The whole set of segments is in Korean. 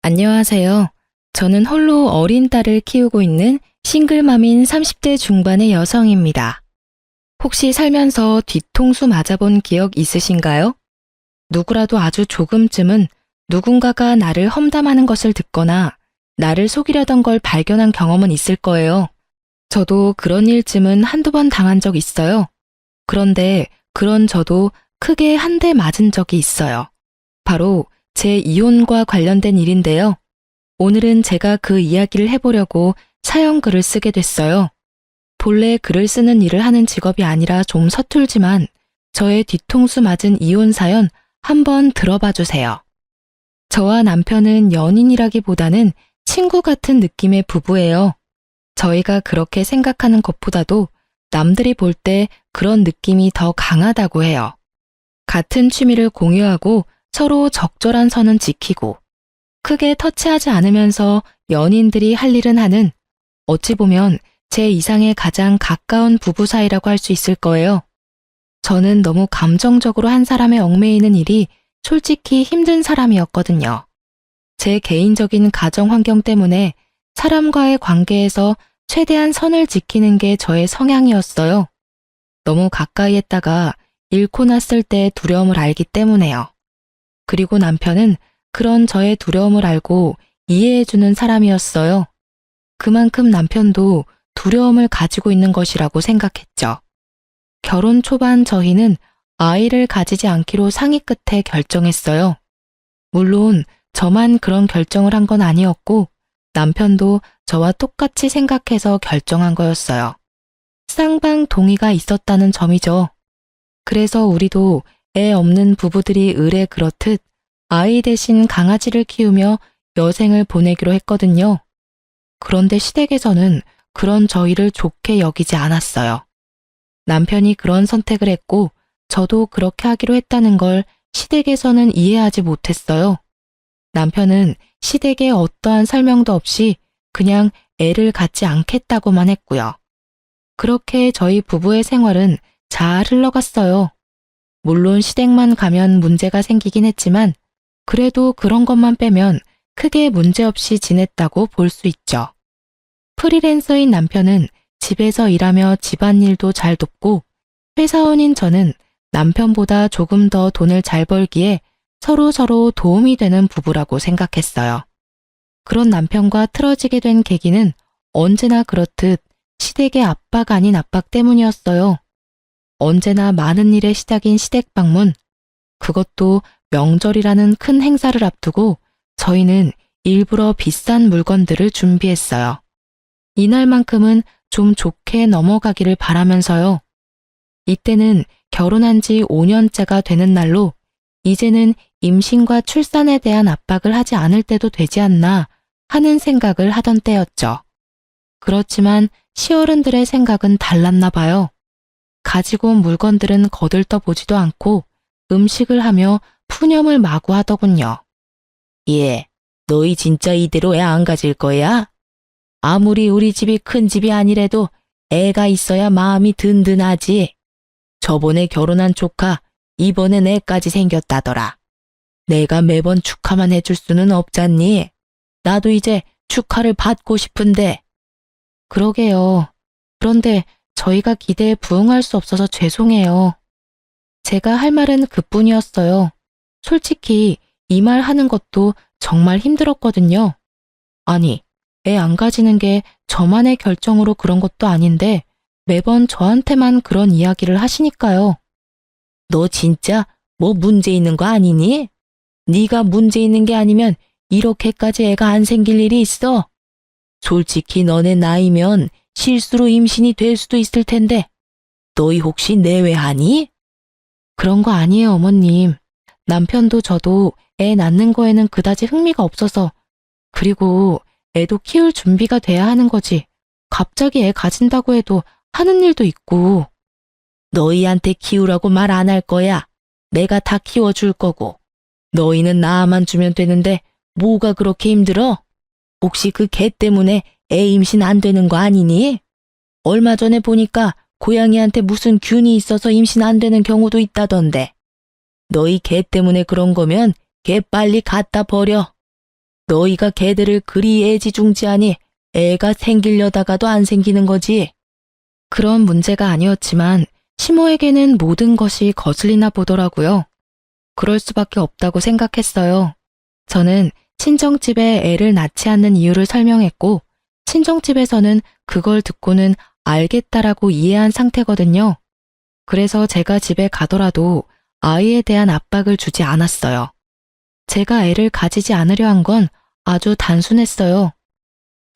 안녕하세요. 저는 홀로 어린 딸을 키우고 있는 싱글맘인 30대 중반의 여성입니다. 혹시 살면서 뒤통수 맞아본 기억 있으신가요? 누구라도 아주 조금쯤은 누군가가 나를 험담하는 것을 듣거나 나를 속이려던 걸 발견한 경험은 있을 거예요. 저도 그런 일쯤은 한두 번 당한 적 있어요. 그런데 그런 저도 크게 한 대 맞은 적이 있어요. 바로 제 이혼과 관련된 일인데요. 오늘은 제가 그 이야기를 해보려고 사연글을 쓰게 됐어요. 본래 글을 쓰는 일을 하는 직업이 아니라 좀 서툴지만 저의 뒤통수 맞은 이혼 사연 한번 들어봐 주세요. 저와 남편은 연인이라기보다는 친구 같은 느낌의 부부예요. 저희가 그렇게 생각하는 것보다도 남들이 볼 때 그런 느낌이 더 강하다고 해요. 같은 취미를 공유하고 서로 적절한 선은 지키고 크게 터치하지 않으면서 연인들이 할 일은 하는 어찌 보면 제 이상의 가장 가까운 부부 사이라고 할 수 있을 거예요. 저는 너무 감정적으로 한 사람에 얽매이는 일이 솔직히 힘든 사람이었거든요. 제 개인적인 가정 환경 때문에 사람과의 관계에서 최대한 선을 지키는 게 저의 성향이었어요. 너무 가까이 했다가 잃고 났을 때 두려움을 알기 때문에요. 그리고 남편은 그런 저의 두려움을 알고 이해해주는 사람이었어요. 그만큼 남편도 두려움을 가지고 있는 것이라고 생각했죠. 결혼 초반 저희는 아이를 가지지 않기로 상의 끝에 결정했어요. 물론 저만 그런 결정을 한 건 아니었고 남편도 저와 똑같이 생각해서 결정한 거였어요. 쌍방 동의가 있었다는 점이죠. 그래서 우리도 애 없는 부부들이 의례 그렇듯 아이 대신 강아지를 키우며 여생을 보내기로 했거든요. 그런데 시댁에서는 그런 저희를 좋게 여기지 않았어요. 남편이 그런 선택을 했고 저도 그렇게 하기로 했다는 걸 시댁에서는 이해하지 못했어요. 남편은 시댁에 어떠한 설명도 없이 그냥 애를 갖지 않겠다고만 했고요. 그렇게 저희 부부의 생활은 잘 흘러갔어요. 물론 시댁만 가면 문제가 생기긴 했지만 그래도 그런 것만 빼면 크게 문제없이 지냈다고 볼 수 있죠. 프리랜서인 남편은 집에서 일하며 집안일도 잘 돕고 회사원인 저는 남편보다 조금 더 돈을 잘 벌기에 서로 도움이 되는 부부라고 생각했어요. 그런 남편과 틀어지게 된 계기는 언제나 그렇듯 시댁의 압박 아닌 압박 때문이었어요. 언제나 많은 일의 시작인 시댁 방문, 그것도 명절이라는 큰 행사를 앞두고 저희는 일부러 비싼 물건들을 준비했어요. 이날만큼은 좀 좋게 넘어가기를 바라면서요. 이때는 결혼한 지 5년째가 되는 날로 이제는 임신과 출산에 대한 압박을 하지 않을 때도 되지 않나 하는 생각을 하던 때였죠. 그렇지만 시어른들의 생각은 달랐나 봐요. 가지고 온 물건들은 거들떠보지도 않고 음식을 하며 푸념을 마구 하더군요. 예, 너희 진짜 이대로 애 안 가질 거야? 아무리 우리 집이 큰 집이 아니래도 애가 있어야 마음이 든든하지. 저번에 결혼한 조카 이번엔 애까지 생겼다더라. 내가 매번 축하만 해줄 수는 없잖니. 나도 이제 축하를 받고 싶은데. 그러게요. 그런데 저희가 기대에 부응할 수 없어서 죄송해요. 제가 할 말은 그뿐이었어요. 솔직히 이 말 하는 것도 정말 힘들었거든요. 아니, 애 안 가지는 게 저만의 결정으로 그런 것도 아닌데 매번 저한테만 그런 이야기를 하시니까요. 너 진짜 뭐 문제 있는 거 아니니? 네가 문제 있는 게 아니면 이렇게까지 애가 안 생길 일이 있어? 솔직히 너네 나이면 실수로 임신이 될 수도 있을 텐데 너희 혹시 내외하니? 그런 거 아니에요, 어머님. 남편도 저도 애 낳는 거에는 그다지 흥미가 없어서 그리고 애도 키울 준비가 돼야 하는 거지. 갑자기 애 가진다고 해도 하는 일도 있고. 너희한테 키우라고 말 안 할 거야. 내가 다 키워줄 거고. 너희는 나만 주면 되는데 뭐가 그렇게 힘들어? 혹시 그 개 때문에 애 임신 안 되는 거 아니니? 얼마 전에 보니까 고양이한테 무슨 균이 있어서 임신 안 되는 경우도 있다던데. 너희 개 때문에 그런 거면 개 빨리 갖다 버려. 너희가 걔들을 그리 애지중지하니 애가 생기려다가도 안 생기는 거지. 그런 문제가 아니었지만 시모에게는 모든 것이 거슬리나 보더라고요. 그럴 수밖에 없다고 생각했어요. 저는 친정집에 애를 낳지 않는 이유를 설명했고 친정집에서는 그걸 듣고는 알겠다라고 이해한 상태거든요. 그래서 제가 집에 가더라도 아이에 대한 압박을 주지 않았어요. 제가 애를 가지지 않으려 한 건 아주 단순했어요.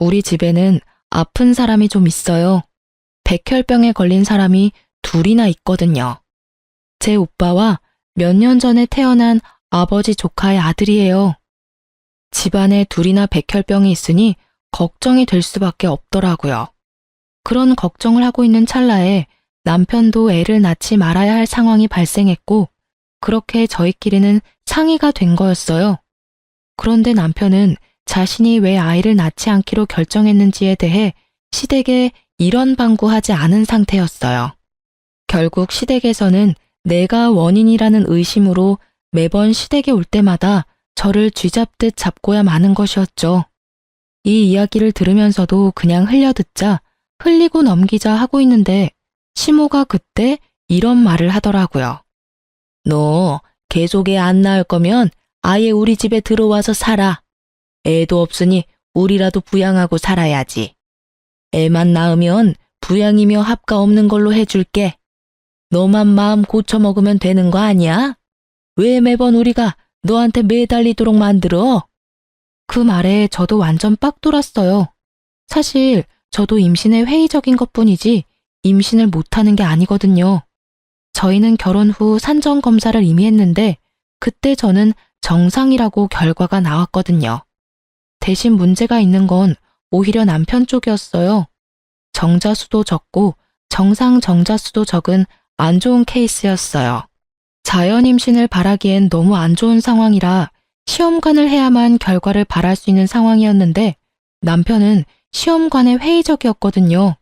우리 집에는 아픈 사람이 좀 있어요. 백혈병에 걸린 사람이 둘이나 있거든요. 제 오빠와 몇 년 전에 태어난 아버지 조카의 아들이에요. 집안에 둘이나 백혈병이 있으니 걱정이 될 수밖에 없더라고요. 그런 걱정을 하고 있는 찰나에 남편도 애를 낳지 말아야 할 상황이 발생했고 그렇게 저희끼리는 상의가 된 거였어요. 그런데 남편은 자신이 왜 아이를 낳지 않기로 결정했는지에 대해 시댁에 이런 방구하지 않은 상태였어요. 결국 시댁에서는 내가 원인이라는 의심으로 매번 시댁에 올 때마다 저를 쥐잡듯 잡고야 마는 것이었죠. 이 이야기를 들으면서도 그냥 흘려듣자 흘리고 넘기자 하고 있는데 시모가 그때 이런 말을 하더라고요. 너 계속 애 안 낳을 거면 아예 우리 집에 들어와서 살아. 애도 없으니 우리라도 부양하고 살아야지. 애만 낳으면 부양이며 합가 없는 걸로 해줄게. 너만 마음 고쳐먹으면 되는 거 아니야? 왜 매번 우리가 너한테 매달리도록 만들어? 그 말에 저도 완전 빡 돌았어요. 사실 저도 임신에 회의적인 것뿐이지 임신을 못하는 게 아니거든요. 저희는 결혼 후 산정 검사를 이미 했는데 그때 저는 정상이라고 결과가 나왔거든요. 대신 문제가 있는 건 오히려 남편 쪽이었어요. 정자수도 적고 정상 정자수도 적은 안 좋은 케이스였어요. 자연 임신을 바라기엔 너무 안 좋은 상황이라 시험관을 해야만 결과를 바랄 수 있는 상황이었는데 남편은 시험관에 회의적이었거든요.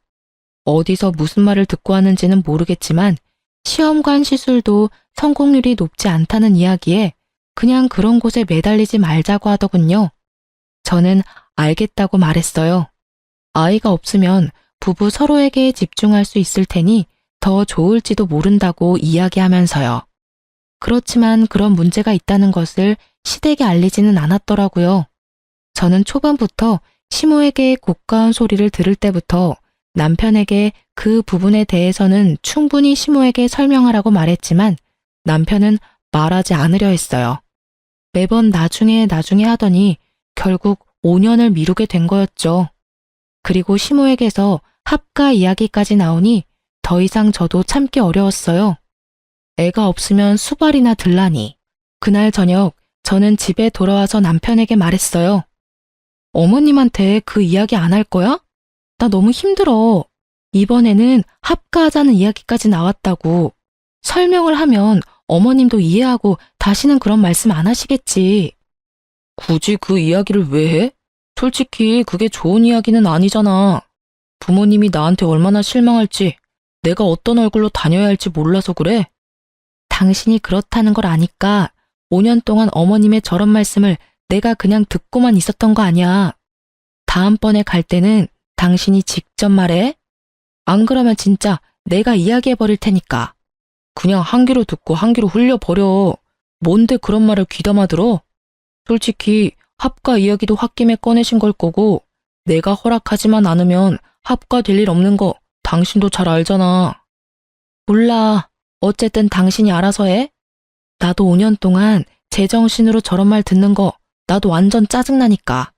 어디서 무슨 말을 듣고 왔는지는 모르겠지만 시험관 시술도 성공률이 높지 않다는 이야기에 그냥 그런 곳에 매달리지 말자고 하더군요. 저는 알겠다고 말했어요. 아이가 없으면 부부 서로에게 집중할 수 있을 테니 더 좋을지도 모른다고 이야기하면서요. 그렇지만 그런 문제가 있다는 것을 시댁에 알리지는 않았더라고요. 저는 초반부터 시모에게 고가운 소리를 들을 때부터 남편에게 그 부분에 대해서는 충분히 시모에게 설명하라고 말했지만 남편은 말하지 않으려 했어요. 매번 나중에 하더니 결국 5년을 미루게 된 거였죠. 그리고 시모에게서 합가 이야기까지 나오니 더 이상 저도 참기 어려웠어요. 애가 없으면 수발이나 들라니. 그날 저녁 저는 집에 돌아와서 남편에게 말했어요. 어머님한테 그 이야기 안 할 거야? 나 너무 힘들어. 이번에는 합가하자는 이야기까지 나왔다고. 설명을 하면 어머님도 이해하고 다시는 그런 말씀 안 하시겠지. 굳이 그 이야기를 왜 해? 솔직히 그게 좋은 이야기는 아니잖아. 부모님이 나한테 얼마나 실망할지, 내가 어떤 얼굴로 다녀야 할지 몰라서 그래. 당신이 그렇다는 걸 아니까 5년 동안 어머님의 저런 말씀을 내가 그냥 듣고만 있었던 거 아니야. 다음번에 갈 때는 당신이 직접 말해. 안 그러면 진짜 내가 이야기해버릴 테니까. 그냥 한 귀로 듣고 한 귀로 흘려버려. 뭔데 그런 말을 귀담아 들어? 솔직히 합가 이야기도 홧김에 꺼내신 걸 거고 내가 허락하지만 않으면 합가 될 일 없는 거 당신도 잘 알잖아. 몰라. 어쨌든 당신이 알아서 해. 나도 5년 동안 제정신으로 저런 말 듣는 거 나도 완전 짜증나니까.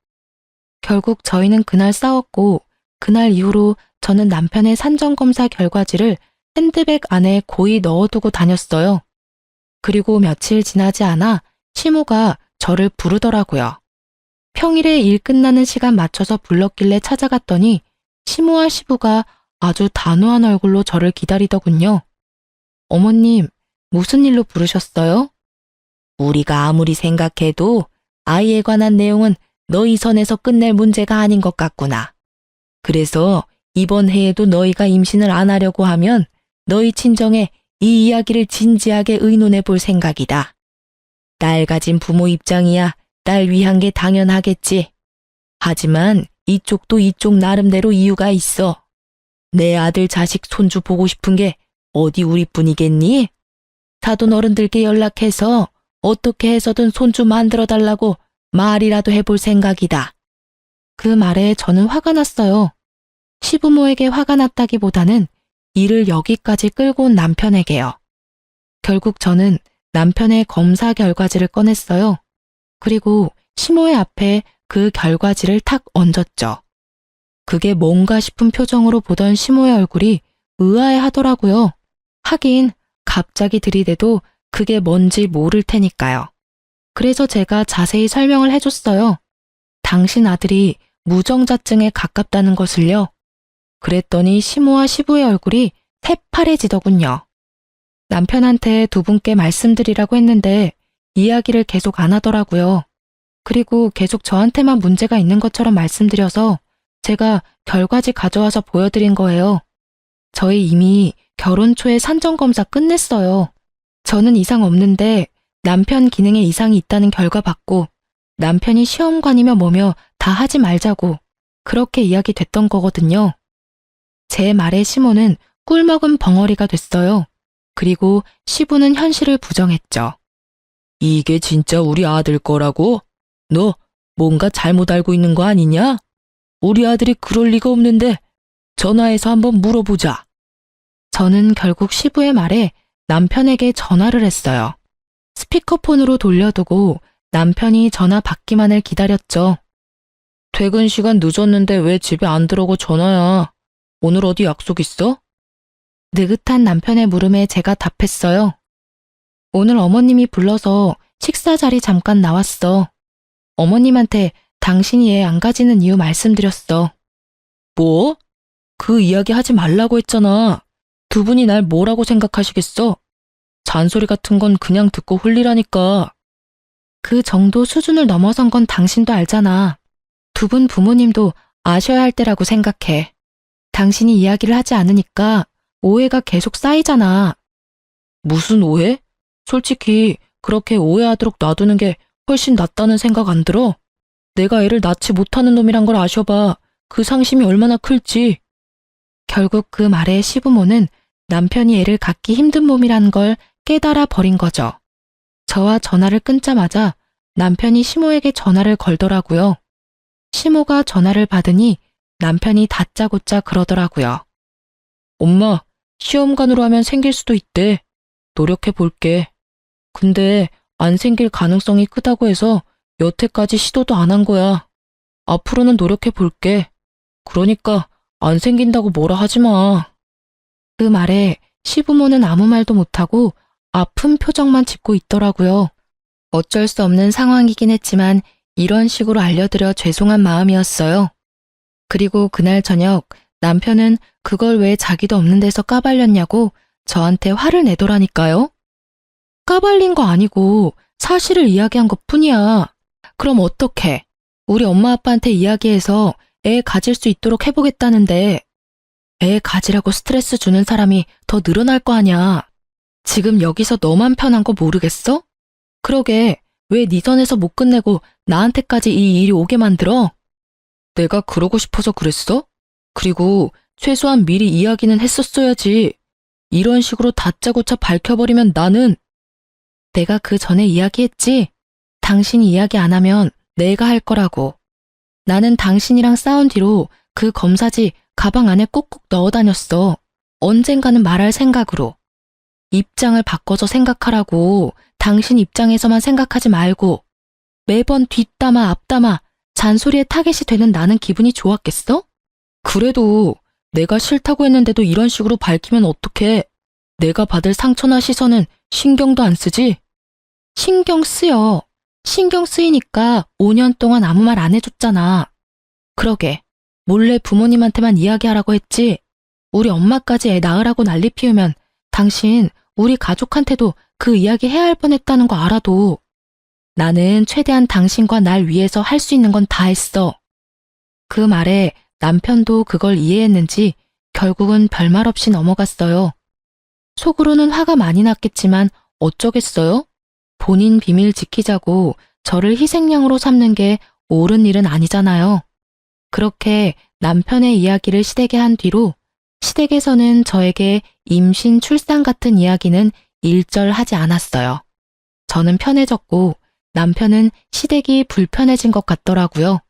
결국 저희는 그날 싸웠고 그날 이후로 저는 남편의 산정검사 결과지를 핸드백 안에 고이 넣어두고 다녔어요. 그리고 며칠 지나지 않아 시모가 저를 부르더라고요. 평일에 일 끝나는 시간 맞춰서 불렀길래 찾아갔더니 시모와 시부가 아주 단호한 얼굴로 저를 기다리더군요. 어머님, 무슨 일로 부르셨어요? 우리가 아무리 생각해도 아이에 관한 내용은 너희 선에서 끝낼 문제가 아닌 것 같구나. 그래서 이번 해에도 너희가 임신을 안 하려고 하면 너희 친정에 이 이야기를 진지하게 의논해 볼 생각이다. 딸 가진 부모 입장이야 딸 위한 게 당연하겠지. 하지만 이쪽도 이쪽 나름대로 이유가 있어. 내 아들 자식 손주 보고 싶은 게 어디 우리뿐이겠니? 사돈 어른들께 연락해서 어떻게 해서든 손주 만들어 달라고 말이라도 해볼 생각이다. 그 말에 저는 화가 났어요. 시부모에게 화가 났다기보다는 일을 여기까지 끌고 온 남편에게요. 결국 저는 남편의 검사 결과지를 꺼냈어요. 그리고 시모의 앞에 그 결과지를 탁 얹었죠. 그게 뭔가 싶은 표정으로 보던 시모의 얼굴이 의아해 하더라고요. 하긴 갑자기 들이대도 그게 뭔지 모를 테니까요. 그래서 제가 자세히 설명을 해줬어요. 당신 아들이 무정자증에 가깝다는 것을요. 그랬더니 시모와 시부의 얼굴이 새파래지더군요. 남편한테 두 분께 말씀드리라고 했는데 이야기를 계속 안 하더라고요. 그리고 계속 저한테만 문제가 있는 것처럼 말씀드려서 제가 결과지 가져와서 보여드린 거예요. 저희 이미 결혼 초에 산정검사 끝냈어요. 저는 이상 없는데 남편 기능에 이상이 있다는 결과 받고 남편이 시험관이며 뭐며 다 하지 말자고 그렇게 이야기됐던 거거든요. 제 말에 시모는 꿀먹은 벙어리가 됐어요. 그리고 시부는 현실을 부정했죠. 이게 진짜 우리 아들 거라고? 너 뭔가 잘못 알고 있는 거 아니냐? 우리 아들이 그럴 리가 없는데 전화해서 한번 물어보자. 저는 결국 시부의 말에 남편에게 전화를 했어요. 스피커폰으로 돌려두고 남편이 전화 받기만을 기다렸죠. 퇴근 시간 늦었는데 왜 집에 안 들어오고 전화야? 오늘 어디 약속 있어? 느긋한 남편의 물음에 제가 답했어요. 오늘 어머님이 불러서 식사 자리 잠깐 나왔어. 어머님한테 당신이 애 안 가지는 이유 말씀드렸어. 뭐? 그 이야기 하지 말라고 했잖아. 두 분이 날 뭐라고 생각하시겠어? 잔소리 같은 건 그냥 듣고 흘리라니까. 그 정도 수준을 넘어선 건 당신도 알잖아. 두 분 부모님도 아셔야 할 때라고 생각해. 당신이 이야기를 하지 않으니까 오해가 계속 쌓이잖아. 무슨 오해? 솔직히 그렇게 오해하도록 놔두는 게 훨씬 낫다는 생각 안 들어? 내가 애를 낳지 못하는 놈이란 걸 아셔봐. 그 상심이 얼마나 클지. 결국 그 말에 시부모는 남편이 애를 갖기 힘든 몸이란 걸 깨달아 버린 거죠. 저와 전화를 끊자마자 남편이 시모에게 전화를 걸더라고요. 시모가 전화를 받으니 남편이 다짜고짜 그러더라고요. 엄마, 시험관으로 하면 생길 수도 있대. 노력해 볼게. 근데 안 생길 가능성이 크다고 해서 여태까지 시도도 안 한 거야. 앞으로는 노력해 볼게. 그러니까 안 생긴다고 뭐라 하지 마. 그 말에 시부모는 아무 말도 못하고 아픈 표정만 짓고 있더라고요. 어쩔 수 없는 상황이긴 했지만 이런 식으로 알려드려 죄송한 마음이었어요. 그리고 그날 저녁 남편은 그걸 왜 자기도 없는 데서 까발렸냐고 저한테 화를 내더라니까요. 까발린 거 아니고 사실을 이야기한 것 뿐이야. 그럼 어떡해? 우리 엄마 아빠한테 이야기해서 애 가질 수 있도록 해보겠다는데 애 가지라고 스트레스 주는 사람이 더 늘어날 거 아냐. 지금 여기서 너만 편한 거 모르겠어? 그러게 왜 네 선에서 못 끝내고 나한테까지 이 일이 오게 만들어? 내가 그러고 싶어서 그랬어? 그리고 최소한 미리 이야기는 했었어야지. 이런 식으로 다짜고짜 밝혀버리면 나는 내가 그 전에 이야기했지? 당신이 이야기 안 하면 내가 할 거라고. 나는 당신이랑 싸운 뒤로 그 검사지 가방 안에 꾹꾹 넣어 다녔어. 언젠가는 말할 생각으로. 입장을 바꿔서 생각하라고. 당신 입장에서만 생각하지 말고. 매번 뒷담화 앞담화 잔소리에 타겟이 되는 나는 기분이 좋았겠어? 그래도 내가 싫다고 했는데도 이런 식으로 밝히면 어떡해. 내가 받을 상처나 시선은 신경도 안 쓰지? 신경 쓰여. 신경 쓰이니까 5년 동안 아무 말 안 해줬잖아. 그러게 몰래 부모님한테만 이야기하라고 했지. 우리 엄마까지 애 낳으라고 난리 피우면 당신 우리 가족한테도 그 이야기 해야 할 뻔했다는 거 알아도 나는 최대한 당신과 날 위해서 할 수 있는 건 다 했어. 그 말에 남편도 그걸 이해했는지 결국은 별말 없이 넘어갔어요. 속으로는 화가 많이 났겠지만 어쩌겠어요? 본인 비밀 지키자고 저를 희생양으로 삼는 게 옳은 일은 아니잖아요. 그렇게 남편의 이야기를 시댁에 한 뒤로 시댁에서는 저에게 임신, 출산 같은 이야기는 일절 하지 않았어요. 저는 편해졌고 남편은 시댁이 불편해진 것 같더라고요.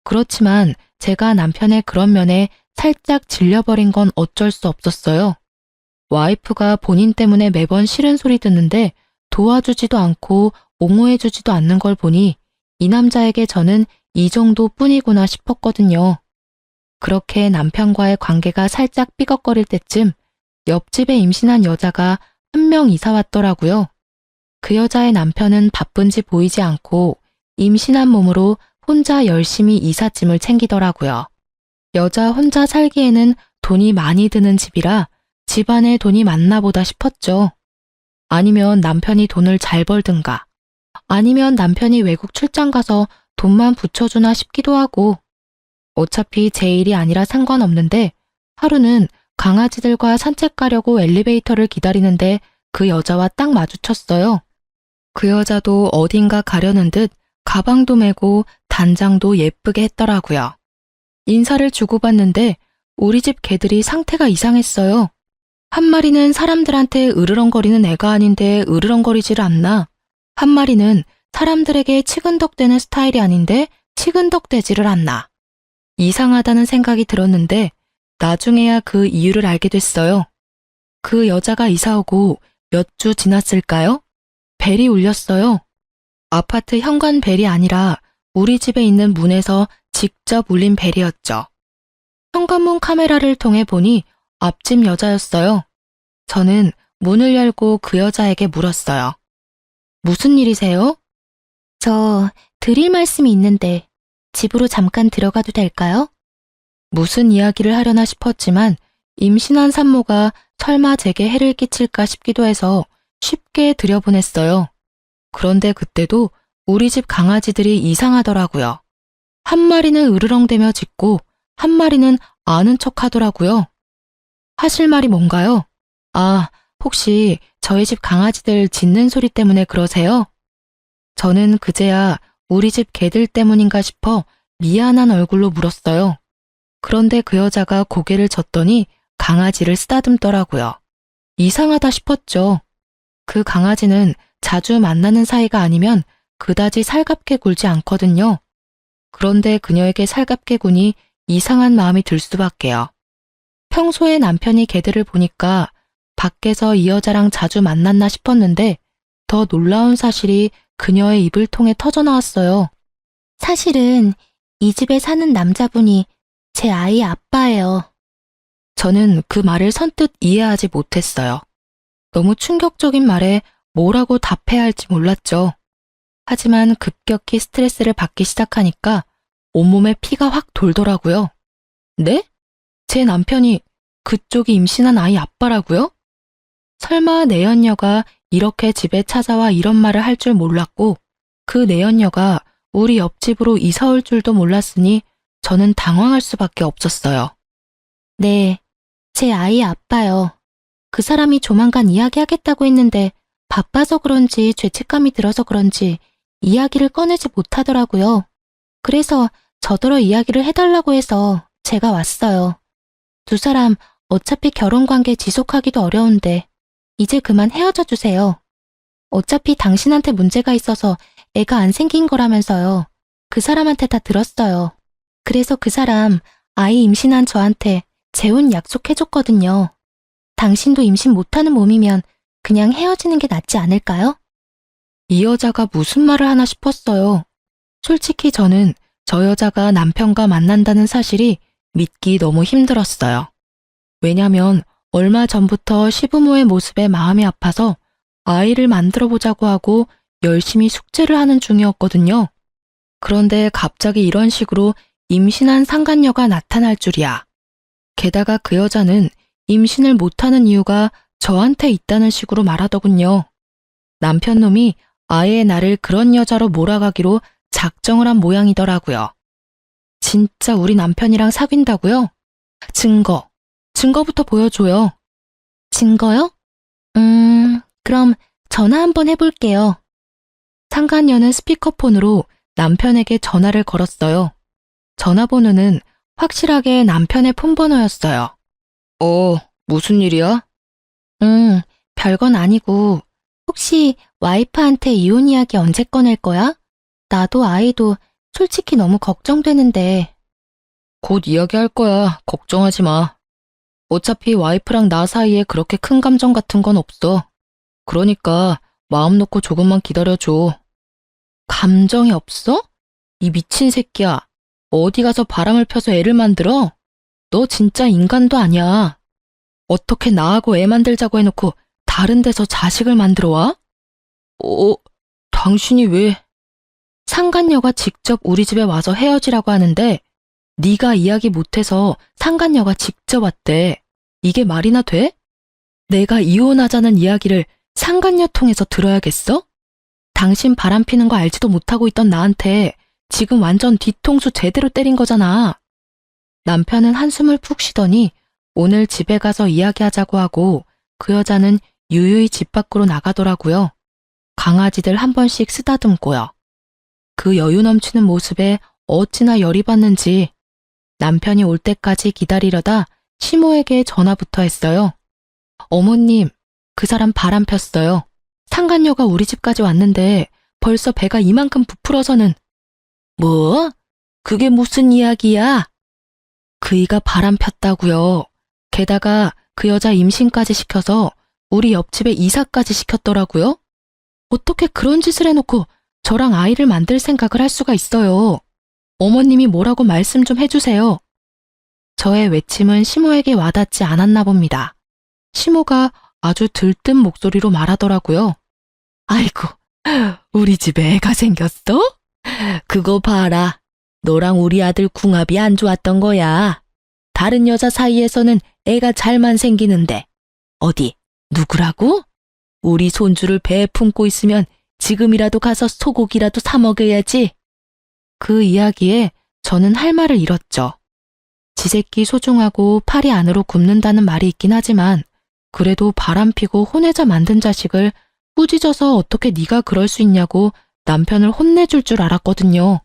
그렇지만 제가 남편의 그런 면에 살짝 질려버린 건 어쩔 수 없었어요. 와이프가 본인 때문에 매번 싫은 소리 듣는데 도와주지도 않고 옹호해주지도 않는 걸 보니 이 남자에게 저는 이 정도뿐이구나 싶었거든요. 그렇게 남편과의 관계가 살짝 삐걱거릴 때쯤 옆집에 임신한 여자가 한 명 이사 왔더라고요. 그 여자의 남편은 바쁜지 보이지 않고 임신한 몸으로 혼자 열심히 이삿짐을 챙기더라고요. 여자 혼자 살기에는 돈이 많이 드는 집이라 집안에 돈이 많나 보다 싶었죠. 아니면 남편이 돈을 잘 벌든가, 아니면 남편이 외국 출장 가서 돈만 붙여주나 싶기도 하고, 어차피 제 일이 아니라 상관없는데 하루는 강아지들과 산책 가려고 엘리베이터를 기다리는데 그 여자와 딱 마주쳤어요. 그 여자도 어딘가 가려는 듯 가방도 메고 단장도 예쁘게 했더라고요. 인사를 주고받는데 우리 집 개들이 상태가 이상했어요. 한 마리는 사람들한테 으르렁거리는 애가 아닌데 으르렁거리질 않나. 한 마리는 사람들에게 치근덕대는 스타일이 아닌데 치근덕대지를 않나. 이상하다는 생각이 들었는데 나중에야 그 이유를 알게 됐어요. 그 여자가 이사 오고 몇 주 지났을까요? 벨이 울렸어요. 아파트 현관 벨이 아니라 우리 집에 있는 문에서 직접 울린 벨이었죠. 현관문 카메라를 통해 보니 앞집 여자였어요. 저는 문을 열고 그 여자에게 물었어요. 무슨 일이세요? 저 드릴 말씀이 있는데 집으로 잠깐 들어가도 될까요? 무슨 이야기를 하려나 싶었지만 임신한 산모가 설마 제게 해를 끼칠까 싶기도 해서 쉽게 들여보냈어요. 그런데 그때도 우리 집 강아지들이 이상하더라고요. 한 마리는 으르렁대며 짖고 한 마리는 아는 척 하더라고요. 하실 말이 뭔가요? 아, 혹시 저희 집 강아지들 짖는 소리 때문에 그러세요? 저는 그제야 우리 집 개들 때문인가 싶어 미안한 얼굴로 물었어요. 그런데 그 여자가 고개를 젓더니 강아지를 쓰다듬더라고요. 이상하다 싶었죠. 그 강아지는 자주 만나는 사이가 아니면 그다지 살갑게 굴지 않거든요. 그런데 그녀에게 살갑게 구니 이상한 마음이 들 수밖에요. 평소에 남편이 개들을 보니까 밖에서 이 여자랑 자주 만났나 싶었는데 더 놀라운 사실이 그녀의 입을 통해 터져나왔어요. 사실은 이 집에 사는 남자분이 제 아이 아빠예요. 저는 그 말을 선뜻 이해하지 못했어요. 너무 충격적인 말에 뭐라고 답해야 할지 몰랐죠. 하지만 급격히 스트레스를 받기 시작하니까 온몸에 피가 확 돌더라고요. 네? 제 남편이 그쪽이 임신한 아이 아빠라고요? 설마 내연녀가 이렇게 집에 찾아와 이런 말을 할 줄 몰랐고 그 내연녀가 우리 옆집으로 이사 올 줄도 몰랐으니 저는 당황할 수밖에 없었어요. 네, 제 아이 아빠요. 그 사람이 조만간 이야기하겠다고 했는데 바빠서 그런지 죄책감이 들어서 그런지 이야기를 꺼내지 못하더라고요. 그래서 저더러 이야기를 해달라고 해서 제가 왔어요. 두 사람 어차피 결혼관계 지속하기도 어려운데 이제 그만 헤어져 주세요. 어차피 당신한테 문제가 있어서 애가 안 생긴 거라면서요. 그 사람한테 다 들었어요. 그래서 그 사람 아이 임신한 저한테 재혼 약속해줬거든요. 당신도 임신 못하는 몸이면 그냥 헤어지는 게 낫지 않을까요? 이 여자가 무슨 말을 하나 싶었어요. 솔직히 저는 저 여자가 남편과 만난다는 사실이 믿기 너무 힘들었어요. 왜냐면 얼마 전부터 시부모의 모습에 마음이 아파서 아이를 만들어 보자고 하고 열심히 숙제를 하는 중이었거든요. 그런데 갑자기 이런 식으로 임신한 상간녀가 나타날 줄이야. 게다가 그 여자는 임신을 못하는 이유가 저한테 있다는 식으로 말하더군요. 남편 놈이 아예 나를 그런 여자로 몰아가기로 작정을 한 모양이더라고요. 진짜 우리 남편이랑 사귄다고요? 증거부터 보여줘요. 증거요? 그럼 전화 한번 해볼게요. 상간녀는 스피커폰으로 남편에게 전화를 걸었어요. 전화번호는 확실하게 남편의 폰번호였어요. 무슨 일이야? 별건 아니고 혹시 와이프한테 이혼 이야기 언제 꺼낼 거야? 나도 아이도 솔직히 너무 걱정되는데. 곧 이야기할 거야. 걱정하지 마. 어차피 와이프랑 나 사이에 그렇게 큰 감정 같은 건 없어. 그러니까 마음 놓고 조금만 기다려줘. 감정이 없어? 이 미친 새끼야. 어디 가서 바람을 펴서 애를 만들어? 너 진짜 인간도 아니야. 어떻게 나하고 애 만들자고 해놓고 다른 데서 자식을 만들어 와? 당신이 왜? 상간녀가 직접 우리 집에 와서 헤어지라고 하는데 네가 이야기 못해서 상간녀가 직접 왔대. 이게 말이나 돼? 내가 이혼하자는 이야기를 상간녀 통해서 들어야겠어? 당신 바람 피는 거 알지도 못하고 있던 나한테 지금 완전 뒤통수 제대로 때린 거잖아. 남편은 한숨을 푹 쉬더니 오늘 집에 가서 이야기하자고 하고 그 여자는 유유히 집 밖으로 나가더라고요. 강아지들 한 번씩 쓰다듬고요. 그 여유 넘치는 모습에 어찌나 열이 받는지 남편이 올 때까지 기다리려다 시모에게 전화부터 했어요. 어머님, 그 사람 바람 폈어요. 상간녀가 우리 집까지 왔는데 벌써 배가 이만큼 부풀어서는. 뭐? 그게 무슨 이야기야? 그이가 바람 폈다고요. 게다가 그 여자 임신까지 시켜서 우리 옆집에 이사까지 시켰더라고요. 어떻게 그런 짓을 해놓고 저랑 아이를 만들 생각을 할 수가 있어요. 어머님이 뭐라고 말씀 좀 해주세요. 저의 외침은 시모에게 와닿지 않았나 봅니다. 시모가 아주 들뜬 목소리로 말하더라고요. 아이고, 우리 집에 애가 생겼어? 그거 봐라. 너랑 우리 아들 궁합이 안 좋았던 거야. 다른 여자 사이에서는 애가 잘만 생기는데. 어디, 누구라고? 우리 손주를 배에 품고 있으면 지금이라도 가서 소고기라도 사 먹여야지. 그 이야기에 저는 할 말을 잃었죠. 지 새끼 소중하고 팔이 안으로 굽는다는 말이 있긴 하지만 그래도 바람피고 혼외자 만든 자식을 꾸짖어서 어떻게 네가 그럴 수 있냐고 남편을 혼내줄 줄 알았거든요.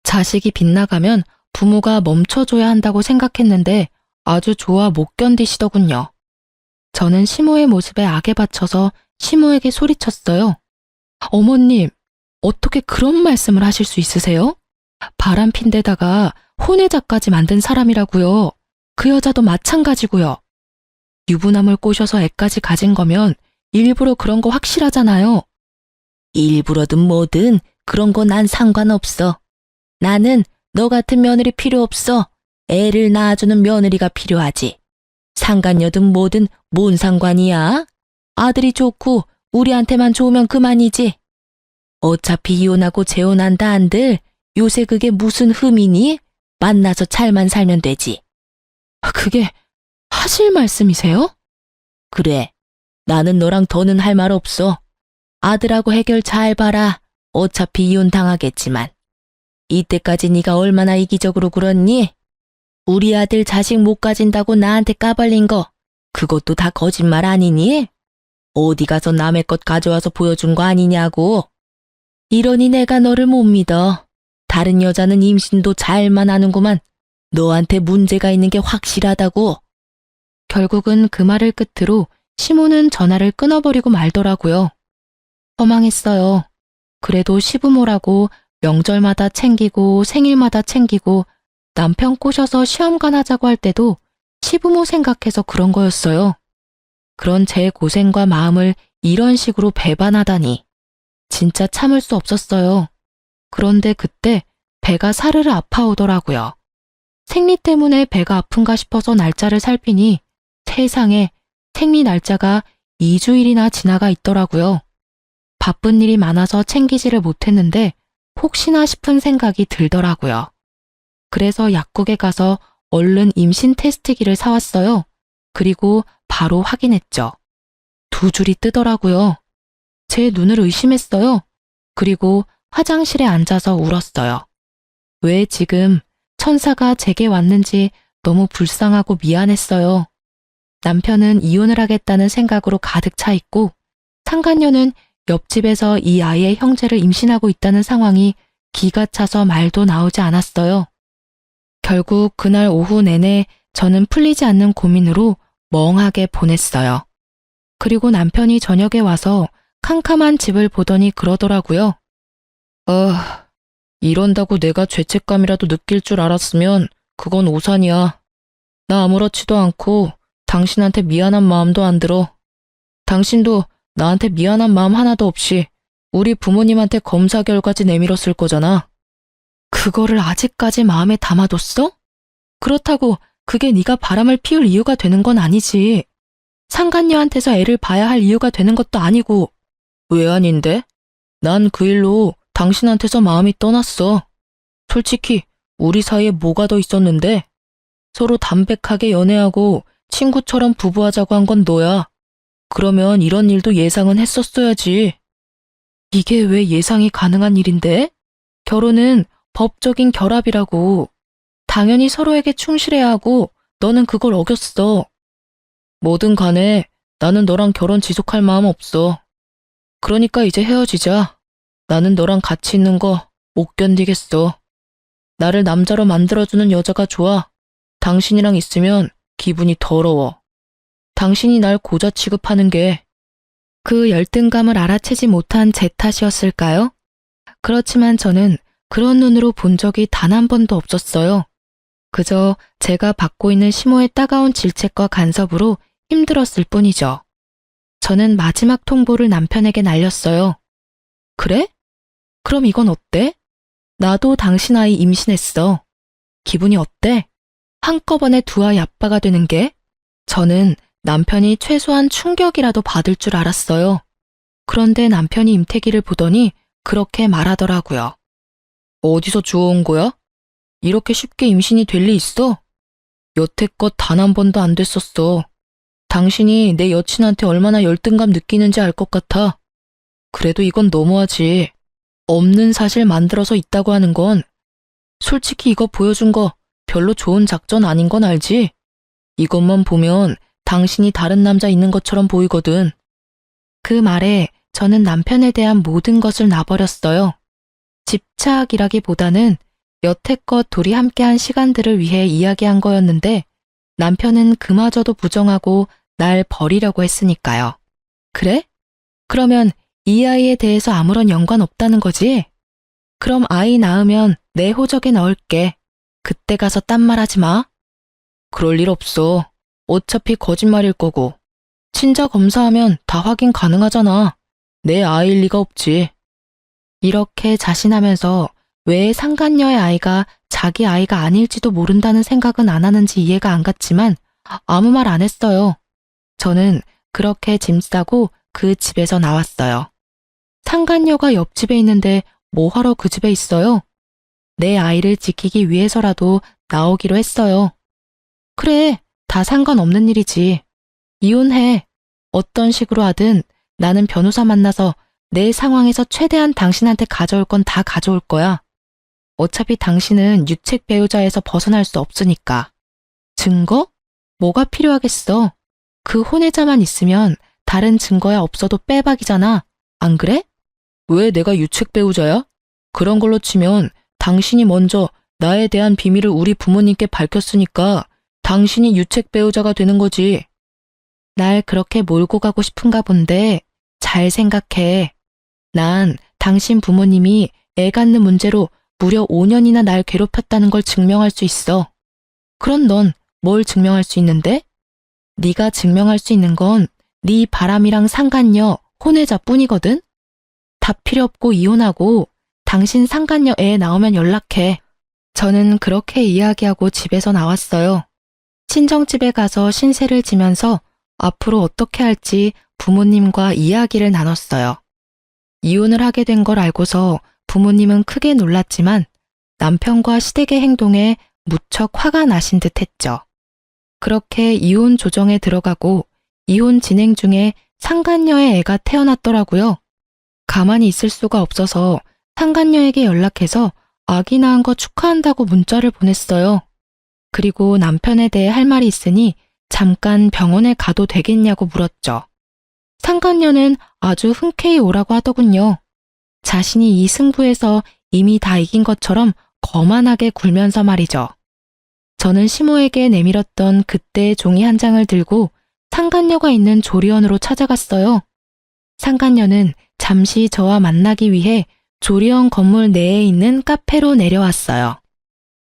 자식이 빗나가면 부모가 멈춰줘야 한다고 생각했는데 아주 좋아 못 견디시더군요. 저는 시모의 모습에 악에 받쳐서 시모에게 소리쳤어요. 어머님, 어떻게 그런 말씀을 하실 수 있으세요? 바람핀 데다가 혼외자까지 만든 사람이라고요. 그 여자도 마찬가지고요. 유부남을 꼬셔서 애까지 가진 거면 일부러 그런 거 확실하잖아요. 일부러든 뭐든 그런 거 난 상관없어. 나는 너 같은 며느리 필요 없어. 애를 낳아주는 며느리가 필요하지. 상간녀든 뭐든 뭔 상관이야? 아들이 좋고 우리한테만 좋으면 그만이지. 어차피 이혼하고 재혼한다 한들 요새 그게 무슨 흠이니? 만나서 잘만 살면 되지. 그게 하실 말씀이세요? 그래. 나는 너랑 더는 할 말 없어. 아들하고 해결 잘 봐라. 어차피 이혼 당하겠지만. 이때까지 네가 얼마나 이기적으로 굴었니? 우리 아들 자식 못 가진다고 나한테 까발린 거 그것도 다 거짓말 아니니? 어디 가서 남의 것 가져와서 보여준 거 아니냐고. 이러니 내가 너를 못 믿어. 다른 여자는 임신도 잘만 하는구만. 너한테 문제가 있는 게 확실하다고. 결국은 그 말을 끝으로 시모는 전화를 끊어버리고 말더라고요. 허망했어요. 그래도 시부모라고 명절마다 챙기고 생일마다 챙기고 남편 꼬셔서 시험관 하자고 할 때도 시부모 생각해서 그런 거였어요. 그런 제 고생과 마음을 이런 식으로 배반하다니. 진짜 참을 수 없었어요. 그런데 그때 배가 사르르 아파오더라고요. 생리 때문에 배가 아픈가 싶어서 날짜를 살피니 세상에 생리 날짜가 2주일이나 지나가 있더라고요. 바쁜 일이 많아서 챙기지를 못했는데 혹시나 싶은 생각이 들더라고요. 그래서 약국에 가서 얼른 임신 테스트기를 사왔어요. 그리고 바로 확인했죠. 2줄이 뜨더라고요. 제 눈을 의심했어요. 그리고 화장실에 앉아서 울었어요. 왜 지금 천사가 제게 왔는지 너무 불쌍하고 미안했어요. 남편은 이혼을 하겠다는 생각으로 가득 차 있고 상간녀는 옆집에서 이 아이의 형제를 임신하고 있다는 상황이 기가 차서 말도 나오지 않았어요. 결국 그날 오후 내내 저는 풀리지 않는 고민으로 멍하게 보냈어요. 그리고 남편이 저녁에 와서 캄캄한 집을 보더니 그러더라고요. 이런다고 내가 죄책감이라도 느낄 줄 알았으면 그건 오산이야. 나 아무렇지도 않고 당신한테 미안한 마음도 안 들어. 당신도 나한테 미안한 마음 하나도 없이 우리 부모님한테 검사 결과지 내밀었을 거잖아. 그거를 아직까지 마음에 담아뒀어? 그렇다고 그게 네가 바람을 피울 이유가 되는 건 아니지. 상간녀한테서 애를 봐야 할 이유가 되는 것도 아니고. 왜 아닌데? 난 그 일로 당신한테서 마음이 떠났어. 솔직히 우리 사이에 뭐가 더 있었는데? 서로 담백하게 연애하고 친구처럼 부부하자고 한 건 너야. 그러면 이런 일도 예상은 했었어야지. 이게 왜 예상이 가능한 일인데? 결혼은 법적인 결합이라고. 당연히 서로에게 충실해야 하고 너는 그걸 어겼어. 뭐든 간에 나는 너랑 결혼 지속할 마음 없어. 그러니까 이제 헤어지자. 나는 너랑 같이 있는 거 못 견디겠어. 나를 남자로 만들어주는 여자가 좋아. 당신이랑 있으면 기분이 더러워. 당신이 날 고자 취급하는 게 그 열등감을 알아채지 못한 제 탓이었을까요? 그렇지만 저는 그런 눈으로 본 적이 단 한 번도 없었어요. 그저 제가 받고 있는 시모의 따가운 질책과 간섭으로 힘들었을 뿐이죠. 저는 마지막 통보를 남편에게 날렸어요. 그래? 그럼 이건 어때? 나도 당신 아이 임신했어. 기분이 어때? 한꺼번에 두 아이 아빠가 되는 게? 저는 남편이 최소한 충격이라도 받을 줄 알았어요. 그런데 남편이 임태기를 보더니 그렇게 말하더라고요. 어디서 주워온 거야? 이렇게 쉽게 임신이 될 리 있어? 여태껏 단 한 번도 안 됐었어. 당신이 내 여친한테 얼마나 열등감 느끼는지 알 것 같아. 그래도 이건 너무하지. 없는 사실 만들어서 있다고 하는 건 솔직히 이거 보여준 거 별로 좋은 작전 아닌 건 알지? 이것만 보면 당신이 다른 남자 있는 것처럼 보이거든. 그 말에 저는 남편에 대한 모든 것을 놔버렸어요. 집착이라기보다는 여태껏 둘이 함께한 시간들을 위해 이야기한 거였는데 남편은 그마저도 부정하고 날 버리려고 했으니까요. 그래? 그러면 이 아이에 대해서 아무런 연관 없다는 거지? 그럼 아이 낳으면 내 호적에 넣을게. 그때 가서 딴 말 하지 마. 그럴 일 없어. 어차피 거짓말일 거고. 친자 검사하면 다 확인 가능하잖아. 내 아이일 리가 없지. 이렇게 자신하면서 왜 상간녀의 아이가 자기 아이가 아닐지도 모른다는 생각은 안 하는지 이해가 안 갔지만 아무 말 안 했어요. 저는 그렇게 짐 싸고 그 집에서 나왔어요. 상간녀가 옆집에 있는데 뭐하러 그 집에 있어요? 내 아이를 지키기 위해서라도 나오기로 했어요. 그래, 다 상관없는 일이지. 이혼해. 어떤 식으로 하든 나는 변호사 만나서 내 상황에서 최대한 당신한테 가져올 건 다 가져올 거야. 어차피 당신은 유책 배우자에서 벗어날 수 없으니까. 증거? 뭐가 필요하겠어. 그 혼외자만 있으면 다른 증거야 없어도 빼박이잖아. 안 그래? 왜 내가 유책 배우자야? 그런 걸로 치면 당신이 먼저 나에 대한 비밀을 우리 부모님께 밝혔으니까 당신이 유책 배우자가 되는 거지. 날 그렇게 몰고 가고 싶은가 본데 잘 생각해. 난 당신 부모님이 애 갖는 문제로 무려 5년이나 날 괴롭혔다는 걸 증명할 수 있어. 그럼 넌 뭘 증명할 수 있는데? 네가 증명할 수 있는 건 네 바람이랑 상간녀, 혼외자뿐이거든? 다 필요 없고 이혼하고 당신 상간녀 애 나오면 연락해. 저는 그렇게 이야기하고 집에서 나왔어요. 친정집에 가서 신세를 지면서 앞으로 어떻게 할지 부모님과 이야기를 나눴어요. 이혼을 하게 된 걸 알고서 부모님은 크게 놀랐지만 남편과 시댁의 행동에 무척 화가 나신 듯 했죠. 그렇게 이혼 조정에 들어가고 이혼 진행 중에 상간녀의 애가 태어났더라고요. 가만히 있을 수가 없어서 상간녀에게 연락해서 아기 낳은 거 축하한다고 문자를 보냈어요. 그리고 남편에 대해 할 말이 있으니 잠깐 병원에 가도 되겠냐고 물었죠. 상간녀는 아주 흔쾌히 오라고 하더군요. 자신이 이 승부에서 이미 다 이긴 것처럼 거만하게 굴면서 말이죠. 저는 시모에게 내밀었던 그때의 종이 한 장을 들고 상간녀가 있는 조리원으로 찾아갔어요. 상간녀는 잠시 저와 만나기 위해 조리원 건물 내에 있는 카페로 내려왔어요.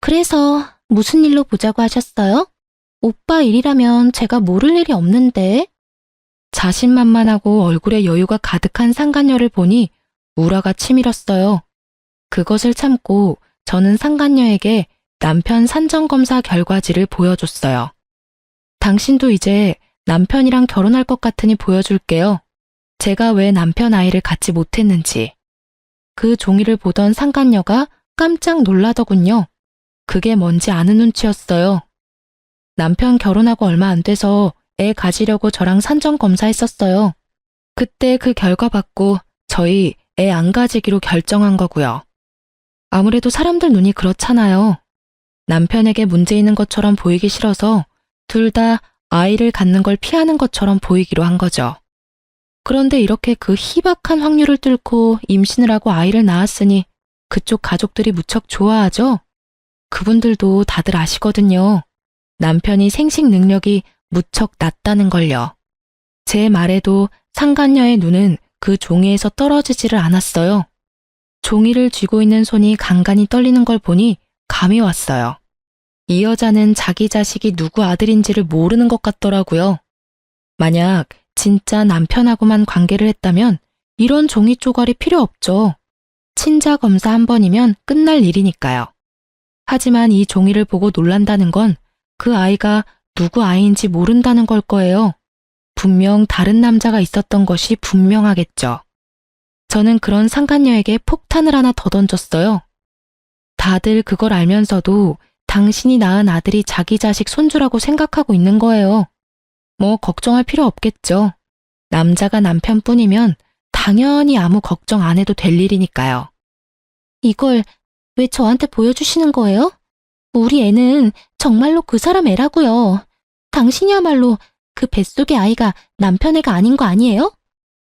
그래서 무슨 일로 보자고 하셨어요? 오빠 일이라면 제가 모를 일이 없는데. 자신만만하고 얼굴에 여유가 가득한 상간녀를 보니 우라가 치밀었어요. 그것을 참고 저는 상간녀에게 남편 산정검사 결과지를 보여줬어요. 당신도 이제 남편이랑 결혼할 것 같으니 보여줄게요. 제가 왜 남편 아이를 갖지 못했는지. 그 종이를 보던 상간녀가 깜짝 놀라더군요. 그게 뭔지 아는 눈치였어요. 남편 결혼하고 얼마 안 돼서 애 가지려고 저랑 산정검사했었어요. 그때 그 결과 받고 저희 애 안 가지기로 결정한 거고요. 아무래도 사람들 눈이 그렇잖아요. 남편에게 문제 있는 것처럼 보이기 싫어서 둘 다 아이를 갖는 걸 피하는 것처럼 보이기로 한 거죠. 그런데 이렇게 그 희박한 확률을 뚫고 임신을 하고 아이를 낳았으니 그쪽 가족들이 무척 좋아하죠? 그분들도 다들 아시거든요. 남편이 생식 능력이 무척 낮다는 걸요. 제 말에도 상간녀의 눈은 그 종이에서 떨어지지를 않았어요. 종이를 쥐고 있는 손이 간간히 떨리는 걸 보니 감이 왔어요. 이 여자는 자기 자식이 누구 아들인지를 모르는 것 같더라고요. 만약 진짜 남편하고만 관계를 했다면 이런 종이 쪼가리 필요 없죠. 친자 검사 한 번이면 끝날 일이니까요. 하지만 이 종이를 보고 놀란다는 건 그 아이가 누구 아이인지 모른다는 걸 거예요. 분명 다른 남자가 있었던 것이 분명하겠죠. 저는 그런 상간녀에게 폭탄을 하나 더 던졌어요. 다들 그걸 알면서도 당신이 낳은 아들이 자기 자식 손주라고 생각하고 있는 거예요. 뭐 걱정할 필요 없겠죠. 남자가 남편뿐이면 당연히 아무 걱정 안 해도 될 일이니까요. 이걸 왜 저한테 보여주시는 거예요? 우리 애는 정말로 그 사람 애라고요. 당신이야말로 그 뱃속의 아이가 남편 애가 아닌 거 아니에요?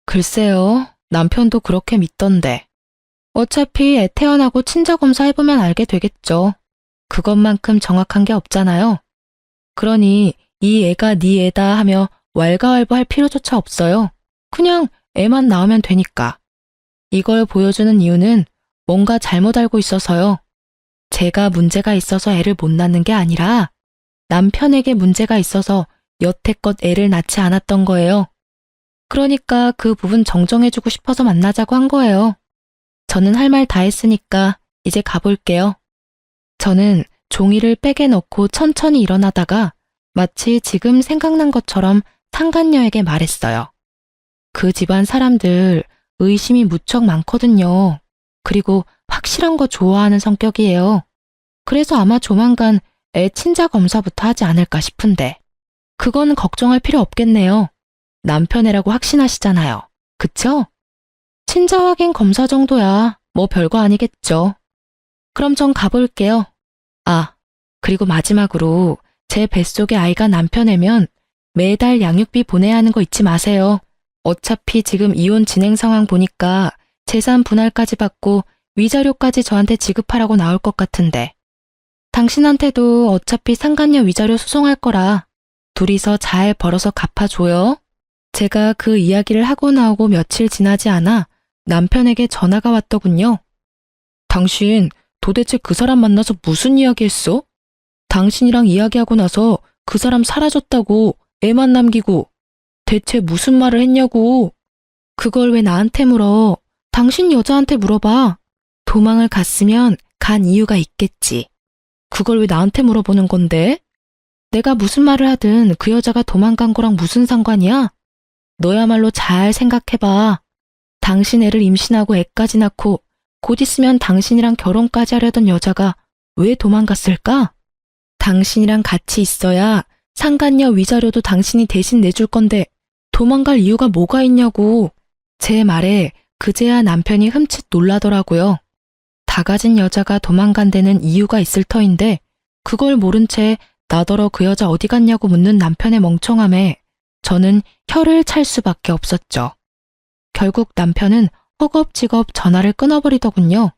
글쎄요. 남편도 그렇게 믿던데. 어차피 애 태어나고 친자검사 해보면 알게 되겠죠. 그것만큼 정확한 게 없잖아요. 그러니 이 애가 네 애다 하며 왈가왈부할 필요조차 없어요. 그냥 애만 낳으면 되니까. 이걸 보여주는 이유는 뭔가 잘못 알고 있어서요. 제가 문제가 있어서 애를 못 낳는 게 아니라 남편에게 문제가 있어서 여태껏 애를 낳지 않았던 거예요. 그러니까 그 부분 정정해주고 싶어서 만나자고 한 거예요. 저는 할 말 다 했으니까 이제 가볼게요. 저는 종이를 백에 넣고 천천히 일어나다가 마치 지금 생각난 것처럼 상간녀에게 말했어요. 그 집안 사람들 의심이 무척 많거든요. 그리고 확실한 거 좋아하는 성격이에요. 그래서 아마 조만간 애 친자 검사부터 하지 않을까 싶은데. 그건 걱정할 필요 없겠네요. 남편 애라고 확신하시잖아요. 그쵸? 친자 확인 검사 정도야 뭐 별거 아니겠죠. 그럼 전 가볼게요. 아, 그리고 마지막으로 제 뱃속의 아이가 남편 애면 매달 양육비 보내야 하는 거 잊지 마세요. 어차피 지금 이혼 진행 상황 보니까 재산 분할까지 받고 위자료까지 저한테 지급하라고 나올 것 같은데. 당신한테도 어차피 상간녀 위자료 소송할 거라 둘이서 잘 벌어서 갚아줘요. 제가 그 이야기를 하고 나오고 며칠 지나지 않아 남편에게 전화가 왔더군요. 당신 도대체 그 사람 만나서 무슨 이야기 했어? 당신이랑 이야기하고 나서 그 사람 사라졌다고 애만 남기고 대체 무슨 말을 했냐고. 그걸 왜 나한테 물어? 당신 여자한테 물어봐. 도망을 갔으면 간 이유가 있겠지. 그걸 왜 나한테 물어보는 건데? 내가 무슨 말을 하든 그 여자가 도망간 거랑 무슨 상관이야? 너야말로 잘 생각해봐. 당신 애를 임신하고 애까지 낳고 곧 있으면 당신이랑 결혼까지 하려던 여자가 왜 도망갔을까? 당신이랑 같이 있어야 상간녀 위자료도 당신이 대신 내줄 건데 도망갈 이유가 뭐가 있냐고. 제 말에 그제야 남편이 흠칫 놀라더라고요. 다 가진 여자가 도망간 데는 이유가 있을 터인데 그걸 모른 채 나더러 그 여자 어디 갔냐고 묻는 남편의 멍청함에 저는 혀를 찰 수밖에 없었죠. 결국 남편은 허겁지겁 전화를 끊어버리더군요.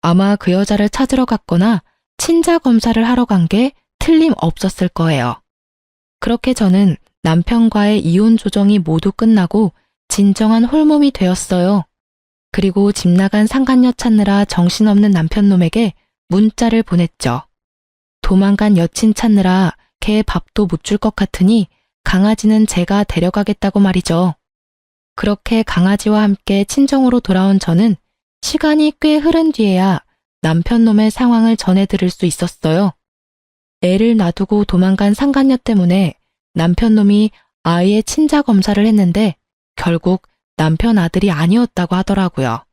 아마 그 여자를 찾으러 갔거나 친자 검사를 하러 간 게 틀림없었을 거예요. 그렇게 저는 남편과의 이혼 조정이 모두 끝나고 진정한 홀몸이 되었어요. 그리고 집 나간 상간녀 찾느라 정신없는 남편놈에게 문자를 보냈죠. 도망간 여친 찾느라 걔 밥도 못 줄 것 같으니 강아지는 제가 데려가겠다고 말이죠. 그렇게 강아지와 함께 친정으로 돌아온 저는 시간이 꽤 흐른 뒤에야 남편놈의 상황을 전해드릴 수 있었어요. 애를 놔두고 도망간 상간녀 때문에 남편놈이 아이의 친자 검사를 했는데 결국 남편 아들이 아니었다고 하더라고요.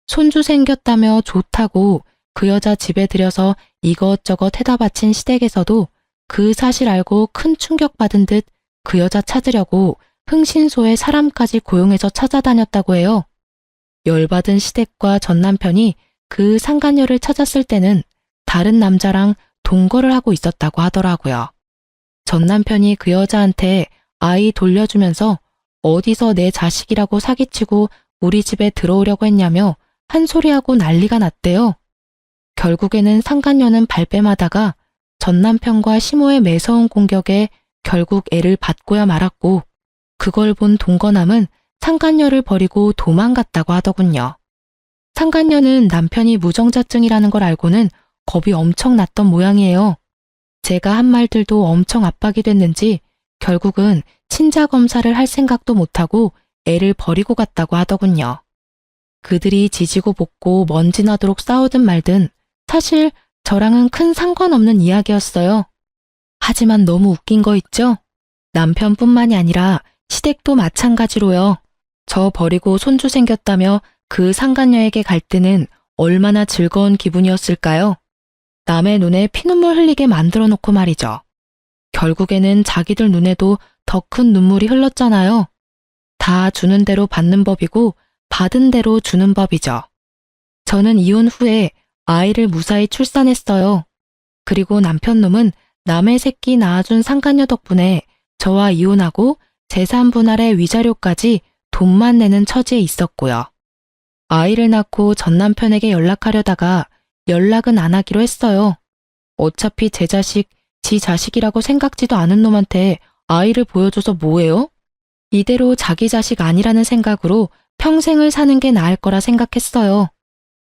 손주 생겼다며 좋다고 그 여자 집에 들여서 이것저것 해다 바친 시댁에서도 그 사실 알고 큰 충격받은 듯 그 여자 찾으려고 흥신소에 사람까지 고용해서 찾아다녔다고 해요. 열받은 시댁과 전 남편이 그 상간녀를 찾았을 때는 다른 남자랑 동거를 하고 있었다고 하더라고요. 전 남편이 그 여자한테 아이 돌려주면서 어디서 내 자식이라고 사기치고 우리 집에 들어오려고 했냐며 한 소리하고 난리가 났대요. 결국에는 상간녀는 발뺌하다가 전 남편과 시모의 매서운 공격에 결국 애를 받고야 말았고 그걸 본 동거남은 상간녀를 버리고 도망갔다고 하더군요. 상간녀는 남편이 무정자증이라는 걸 알고는 겁이 엄청 났던 모양이에요. 제가 한 말들도 엄청 압박이 됐는지 결국은 친자 검사를 할 생각도 못하고 애를 버리고 갔다고 하더군요. 그들이 지지고 볶고 먼지 나도록 싸우든 말든 사실 저랑은 큰 상관없는 이야기였어요. 하지만 너무 웃긴 거 있죠? 남편뿐만이 아니라 시댁도 마찬가지로요. 저 버리고 손주 생겼다며 그 상간녀에게 갈 때는 얼마나 즐거운 기분이었을까요? 남의 눈에 피눈물 흘리게 만들어 놓고 말이죠. 결국에는 자기들 눈에도 더 큰 눈물이 흘렀잖아요. 다 주는 대로 받는 법이고 받은 대로 주는 법이죠. 저는 이혼 후에 아이를 무사히 출산했어요. 그리고 남편놈은 남의 새끼 낳아준 상간녀 덕분에 저와 이혼하고 재산 분할의 위자료까지 돈만 내는 처지에 있었고요. 아이를 낳고 전 남편에게 연락하려다가 연락은 안 하기로 했어요. 어차피 제 자식, 지 자식이라고 생각지도 않은 놈한테 아이를 보여줘서 뭐해요? 이대로 자기 자식 아니라는 생각으로 평생을 사는 게 나을 거라 생각했어요.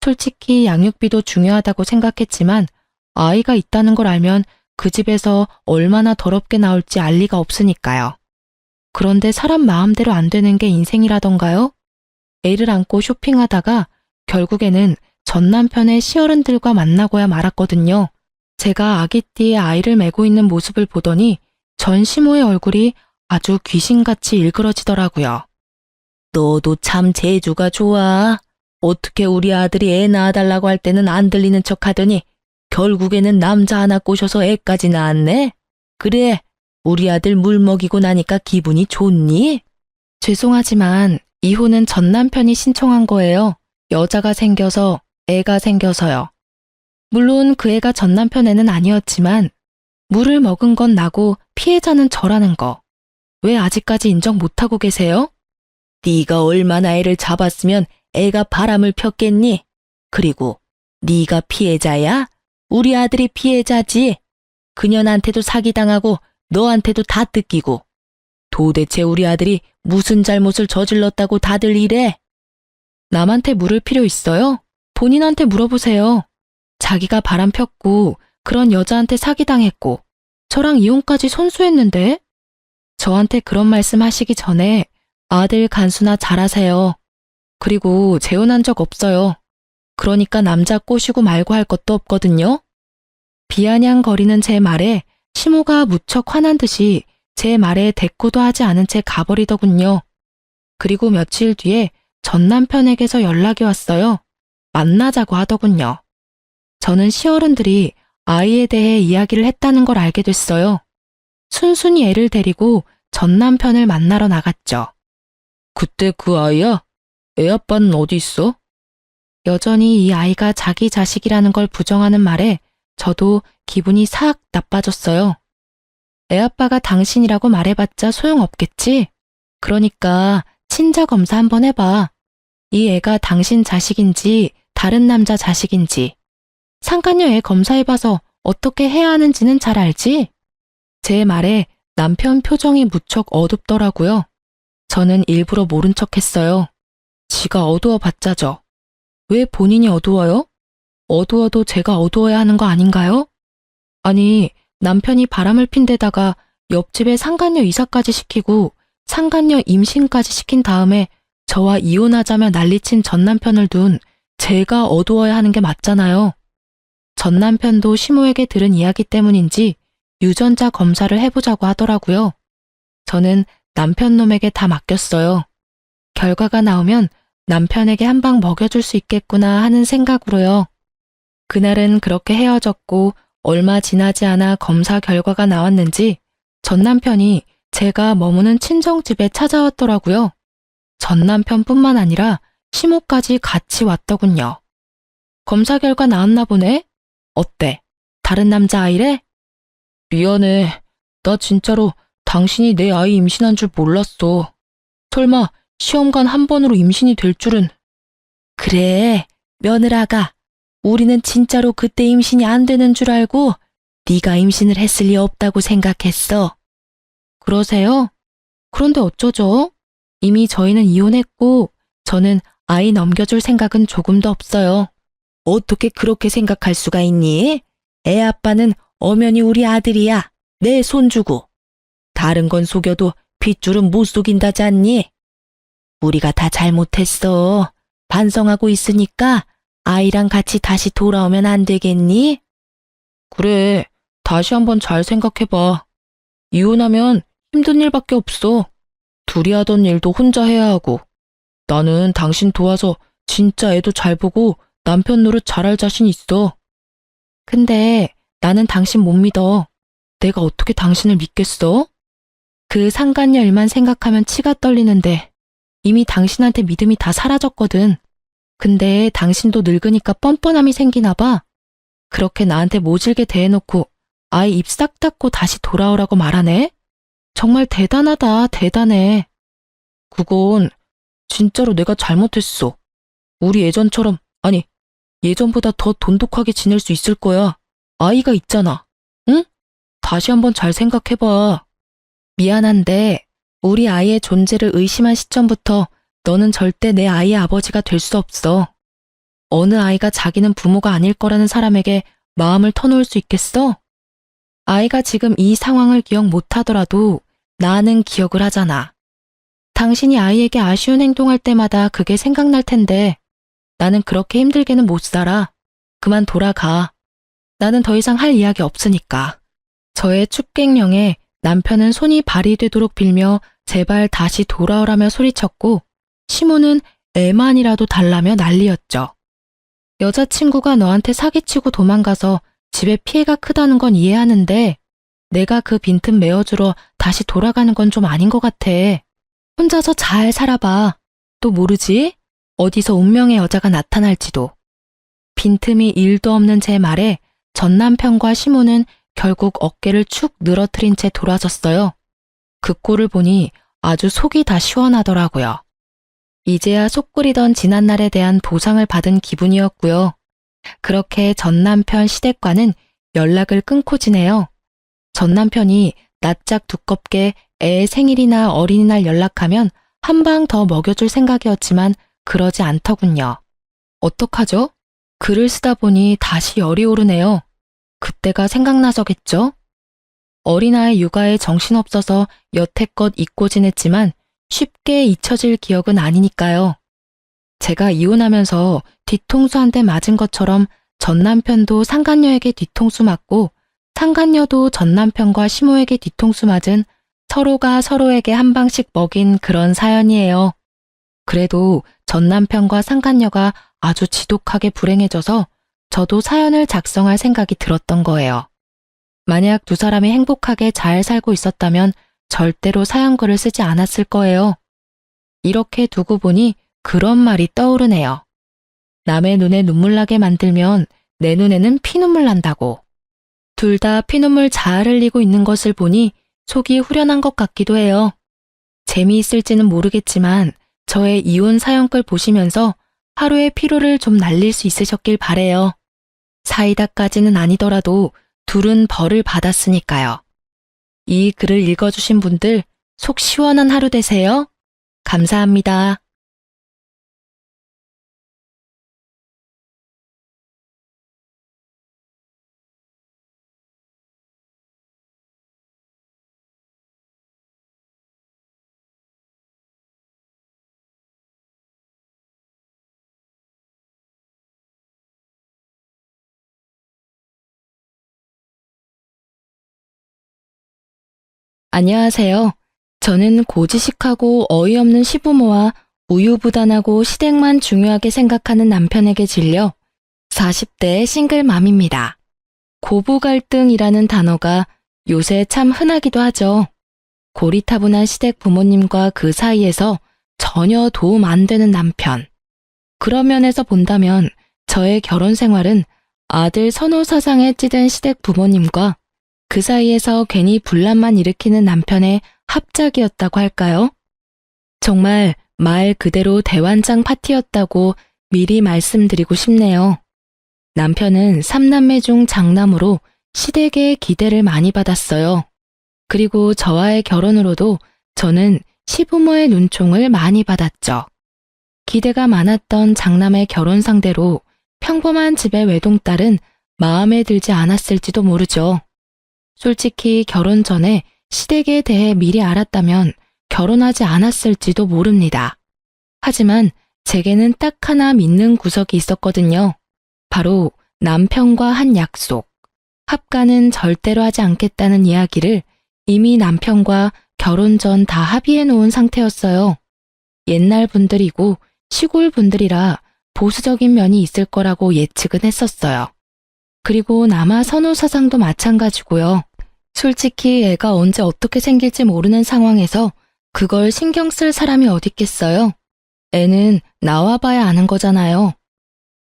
솔직히 양육비도 중요하다고 생각했지만 아이가 있다는 걸 알면 그 집에서 얼마나 더럽게 나올지 알 리가 없으니까요. 그런데 사람 마음대로 안 되는 게 인생이라던가요? 애를 안고 쇼핑하다가 결국에는 전 남편의 시어른들과 만나고야 말았거든요. 제가 아기띠에 아이를 메고 있는 모습을 보더니 전 시모의 얼굴이 아주 귀신같이 일그러지더라고요. 너도 참 재주가 좋아. 어떻게 우리 아들이 애 낳아달라고 할 때는 안 들리는 척 하더니 결국에는 남자 하나 꼬셔서 애까지 낳았네? 그래, 우리 아들 물 먹이고 나니까 기분이 좋니? 죄송하지만 이혼은 전 남편이 신청한 거예요. 여자가 생겨서, 애가 생겨서요. 물론 그 애가 전 남편 애는 아니었지만 물을 먹은 건 나고 피해자는 저라는 거. 왜 아직까지 인정 못하고 계세요? 네가 얼마나 애를 잡았으면 애가 바람을 폈겠니? 그리고 네가 피해자야? 우리 아들이 피해자지. 그년한테도 사기당하고 너한테도 다 뜯기고. 도대체 우리 아들이 무슨 잘못을 저질렀다고 다들 이래? 남한테 물을 필요 있어요? 본인한테 물어보세요. 자기가 바람 폈고 그런 여자한테 사기당했고 저랑 이혼까지 손수했는데? 저한테 그런 말씀 하시기 전에 아들 간수나 잘하세요. 그리고 재혼한 적 없어요. 그러니까 남자 꼬시고 말고 할 것도 없거든요. 비아냥거리는 제 말에 시모가 무척 화난 듯이 제 말에 대꾸도 하지 않은 채 가버리더군요. 그리고 며칠 뒤에 전 남편에게서 연락이 왔어요. 만나자고 하더군요. 저는 시어른들이 아이에 대해 이야기를 했다는 걸 알게 됐어요. 순순히 애를 데리고 전 남편을 만나러 나갔죠. 그때 그 아이야? 애 아빠는 어디 있어? 여전히 이 아이가 자기 자식이라는 걸 부정하는 말에 저도 기분이 싹 나빠졌어요. 애아빠가 당신이라고 말해봤자 소용없겠지? 그러니까 친자 검사 한번 해봐. 이 애가 당신 자식인지 다른 남자 자식인지. 상간녀 애 검사해봐서 어떻게 해야 하는지는 잘 알지? 제 말에 남편 표정이 무척 어둡더라고요. 저는 일부러 모른 척 했어요. 지가 어두워봤자죠. 왜 본인이 어두워요? 어두워도 제가 어두워야 하는 거 아닌가요? 아니, 남편이 바람을 핀 데다가 옆집에 상간녀 이사까지 시키고 상간녀 임신까지 시킨 다음에 저와 이혼하자며 난리친 전 남편을 둔 제가 어두워야 하는 게 맞잖아요. 전 남편도 시모에게 들은 이야기 때문인지 유전자 검사를 해보자고 하더라고요. 저는 남편 놈에게 다 맡겼어요. 결과가 나오면 남편에게 한 방 먹여줄 수 있겠구나 하는 생각으로요. 그날은 그렇게 헤어졌고 얼마 지나지 않아 검사 결과가 나왔는지 전 남편이 제가 머무는 친정집에 찾아왔더라고요. 전 남편뿐만 아니라 시모까지 같이 왔더군요. 검사 결과 나왔나 보네? 어때? 다른 남자아이래? 미안해. 나 진짜로 당신이 내 아이 임신한 줄 몰랐어. 설마 시험관 한 번으로 임신이 될 줄은. 그래, 며느라가. 우리는 진짜로 그때 임신이 안 되는 줄 알고 네가 임신을 했을 리 없다고 생각했어. 그러세요? 그런데 어쩌죠? 이미 저희는 이혼했고 저는 아이 넘겨줄 생각은 조금도 없어요. 어떻게 그렇게 생각할 수가 있니? 애 아빠는 엄연히 우리 아들이야. 내 손주고. 다른 건 속여도 핏줄은 못 속인다지 않니? 우리가 다 잘못했어. 반성하고 있으니까 아이랑 같이 다시 돌아오면 안 되겠니? 그래, 다시 한번 잘 생각해봐. 이혼하면 힘든 일밖에 없어. 둘이 하던 일도 혼자 해야 하고. 나는 당신 도와서 진짜 애도 잘 보고 남편 노릇 잘할 자신 있어. 근데 나는 당신 못 믿어. 내가 어떻게 당신을 믿겠어? 그 상간녀 일만 생각하면 치가 떨리는데 이미 당신한테 믿음이 다 사라졌거든. 근데 당신도 늙으니까 뻔뻔함이 생기나 봐. 그렇게 나한테 모질게 대해놓고 아이 입 싹 닫고 다시 돌아오라고 말하네? 정말 대단하다, 대단해. 그건 진짜로 내가 잘못했어. 우리 예전처럼, 아니, 예전보다 더 돈독하게 지낼 수 있을 거야. 아이가 있잖아. 응? 다시 한번 잘 생각해봐. 미안한데 우리 아이의 존재를 의심한 시점부터 너는 절대 내 아이의 아버지가 될 수 없어. 어느 아이가 자기는 부모가 아닐 거라는 사람에게 마음을 터놓을 수 있겠어? 아이가 지금 이 상황을 기억 못하더라도 나는 기억을 하잖아. 당신이 아이에게 아쉬운 행동할 때마다 그게 생각날 텐데 나는 그렇게 힘들게는 못 살아. 그만 돌아가. 나는 더 이상 할 이야기 없으니까. 저의 축객령에 남편은 손이 발이 되도록 빌며 제발 다시 돌아오라며 소리쳤고 시모는 애만이라도 달라며 난리였죠. 여자친구가 너한테 사기치고 도망가서 집에 피해가 크다는 건 이해하는데 내가 그 빈틈 메워주러 다시 돌아가는 건 좀 아닌 것 같아. 혼자서 잘 살아봐. 또 모르지? 어디서 운명의 여자가 나타날지도. 빈틈이 1도 없는 제 말에 전 남편과 시모는 결국 어깨를 축 늘어뜨린 채 돌아섰어요. 그 꼴을 보니 아주 속이 다 시원하더라고요. 이제야 속 끓이던 지난날에 대한 보상을 받은 기분이었고요. 그렇게 전 남편 시댁과는 연락을 끊고 지내요. 전 남편이 낯짝 두껍게 애 생일이나 어린이날 연락하면 한 방 더 먹여줄 생각이었지만 그러지 않더군요. 어떡하죠? 글을 쓰다 보니 다시 열이 오르네요. 그때가 생각나서겠죠? 어린아이 육아에 정신없어서 여태껏 잊고 지냈지만 쉽게 잊혀질 기억은 아니니까요. 제가 이혼하면서 뒤통수 한 대 맞은 것처럼 전 남편도 상간녀에게 뒤통수 맞고 상간녀도 전 남편과 시모에게 뒤통수 맞은 서로가 서로에게 한 방씩 먹인 그런 사연이에요. 그래도 전 남편과 상간녀가 아주 지독하게 불행해져서 저도 사연을 작성할 생각이 들었던 거예요. 만약 두 사람이 행복하게 잘 살고 있었다면 절대로 사연글을 쓰지 않았을 거예요. 이렇게 두고 보니 그런 말이 떠오르네요. 남의 눈에 눈물 나게 만들면 내 눈에는 피눈물 난다고. 둘 다 피눈물 잘 흘리고 있는 것을 보니 속이 후련한 것 같기도 해요. 재미있을지는 모르겠지만 저의 이혼 사연글 보시면서 하루의 피로를 좀 날릴 수 있으셨길 바래요. 사이다까지는 아니더라도 둘은 벌을 받았으니까요. 이 글을 읽어주신 분들 속 시원한 하루 되세요. 감사합니다. 안녕하세요. 저는 고지식하고 어이없는 시부모와 우유부단하고 시댁만 중요하게 생각하는 남편에게 질려 40대 싱글맘입니다. 고부 갈등이라는 단어가 요새 참 흔하기도 하죠. 고리타분한 시댁 부모님과 그 사이에서 전혀 도움 안 되는 남편. 그런 면에서 본다면 저의 결혼 생활은 아들 선호 사상에 찌든 시댁 부모님과 그 사이에서 괜히 분란만 일으키는 남편의 합작이었다고 할까요? 정말 말 그대로 대환장 파티였다고 미리 말씀드리고 싶네요. 남편은 3남매 중 장남으로 시댁의 기대를 많이 받았어요. 그리고 저와의 결혼으로도 저는 시부모의 눈총을 많이 받았죠. 기대가 많았던 장남의 결혼 상대로 평범한 집의 외동딸은 마음에 들지 않았을지도 모르죠. 솔직히 결혼 전에 시댁에 대해 미리 알았다면 결혼하지 않았을지도 모릅니다. 하지만 제게는 딱 하나 믿는 구석이 있었거든요. 바로 남편과 한 약속. 합가는 절대로 하지 않겠다는 이야기를 이미 남편과 결혼 전 다 합의해 놓은 상태였어요. 옛날 분들이고 시골 분들이라 보수적인 면이 있을 거라고 예측은 했었어요. 그리고 남아 선호 사상도 마찬가지고요. 솔직히 애가 언제 어떻게 생길지 모르는 상황에서 그걸 신경 쓸 사람이 어딨겠어요? 애는 나와봐야 아는 거잖아요.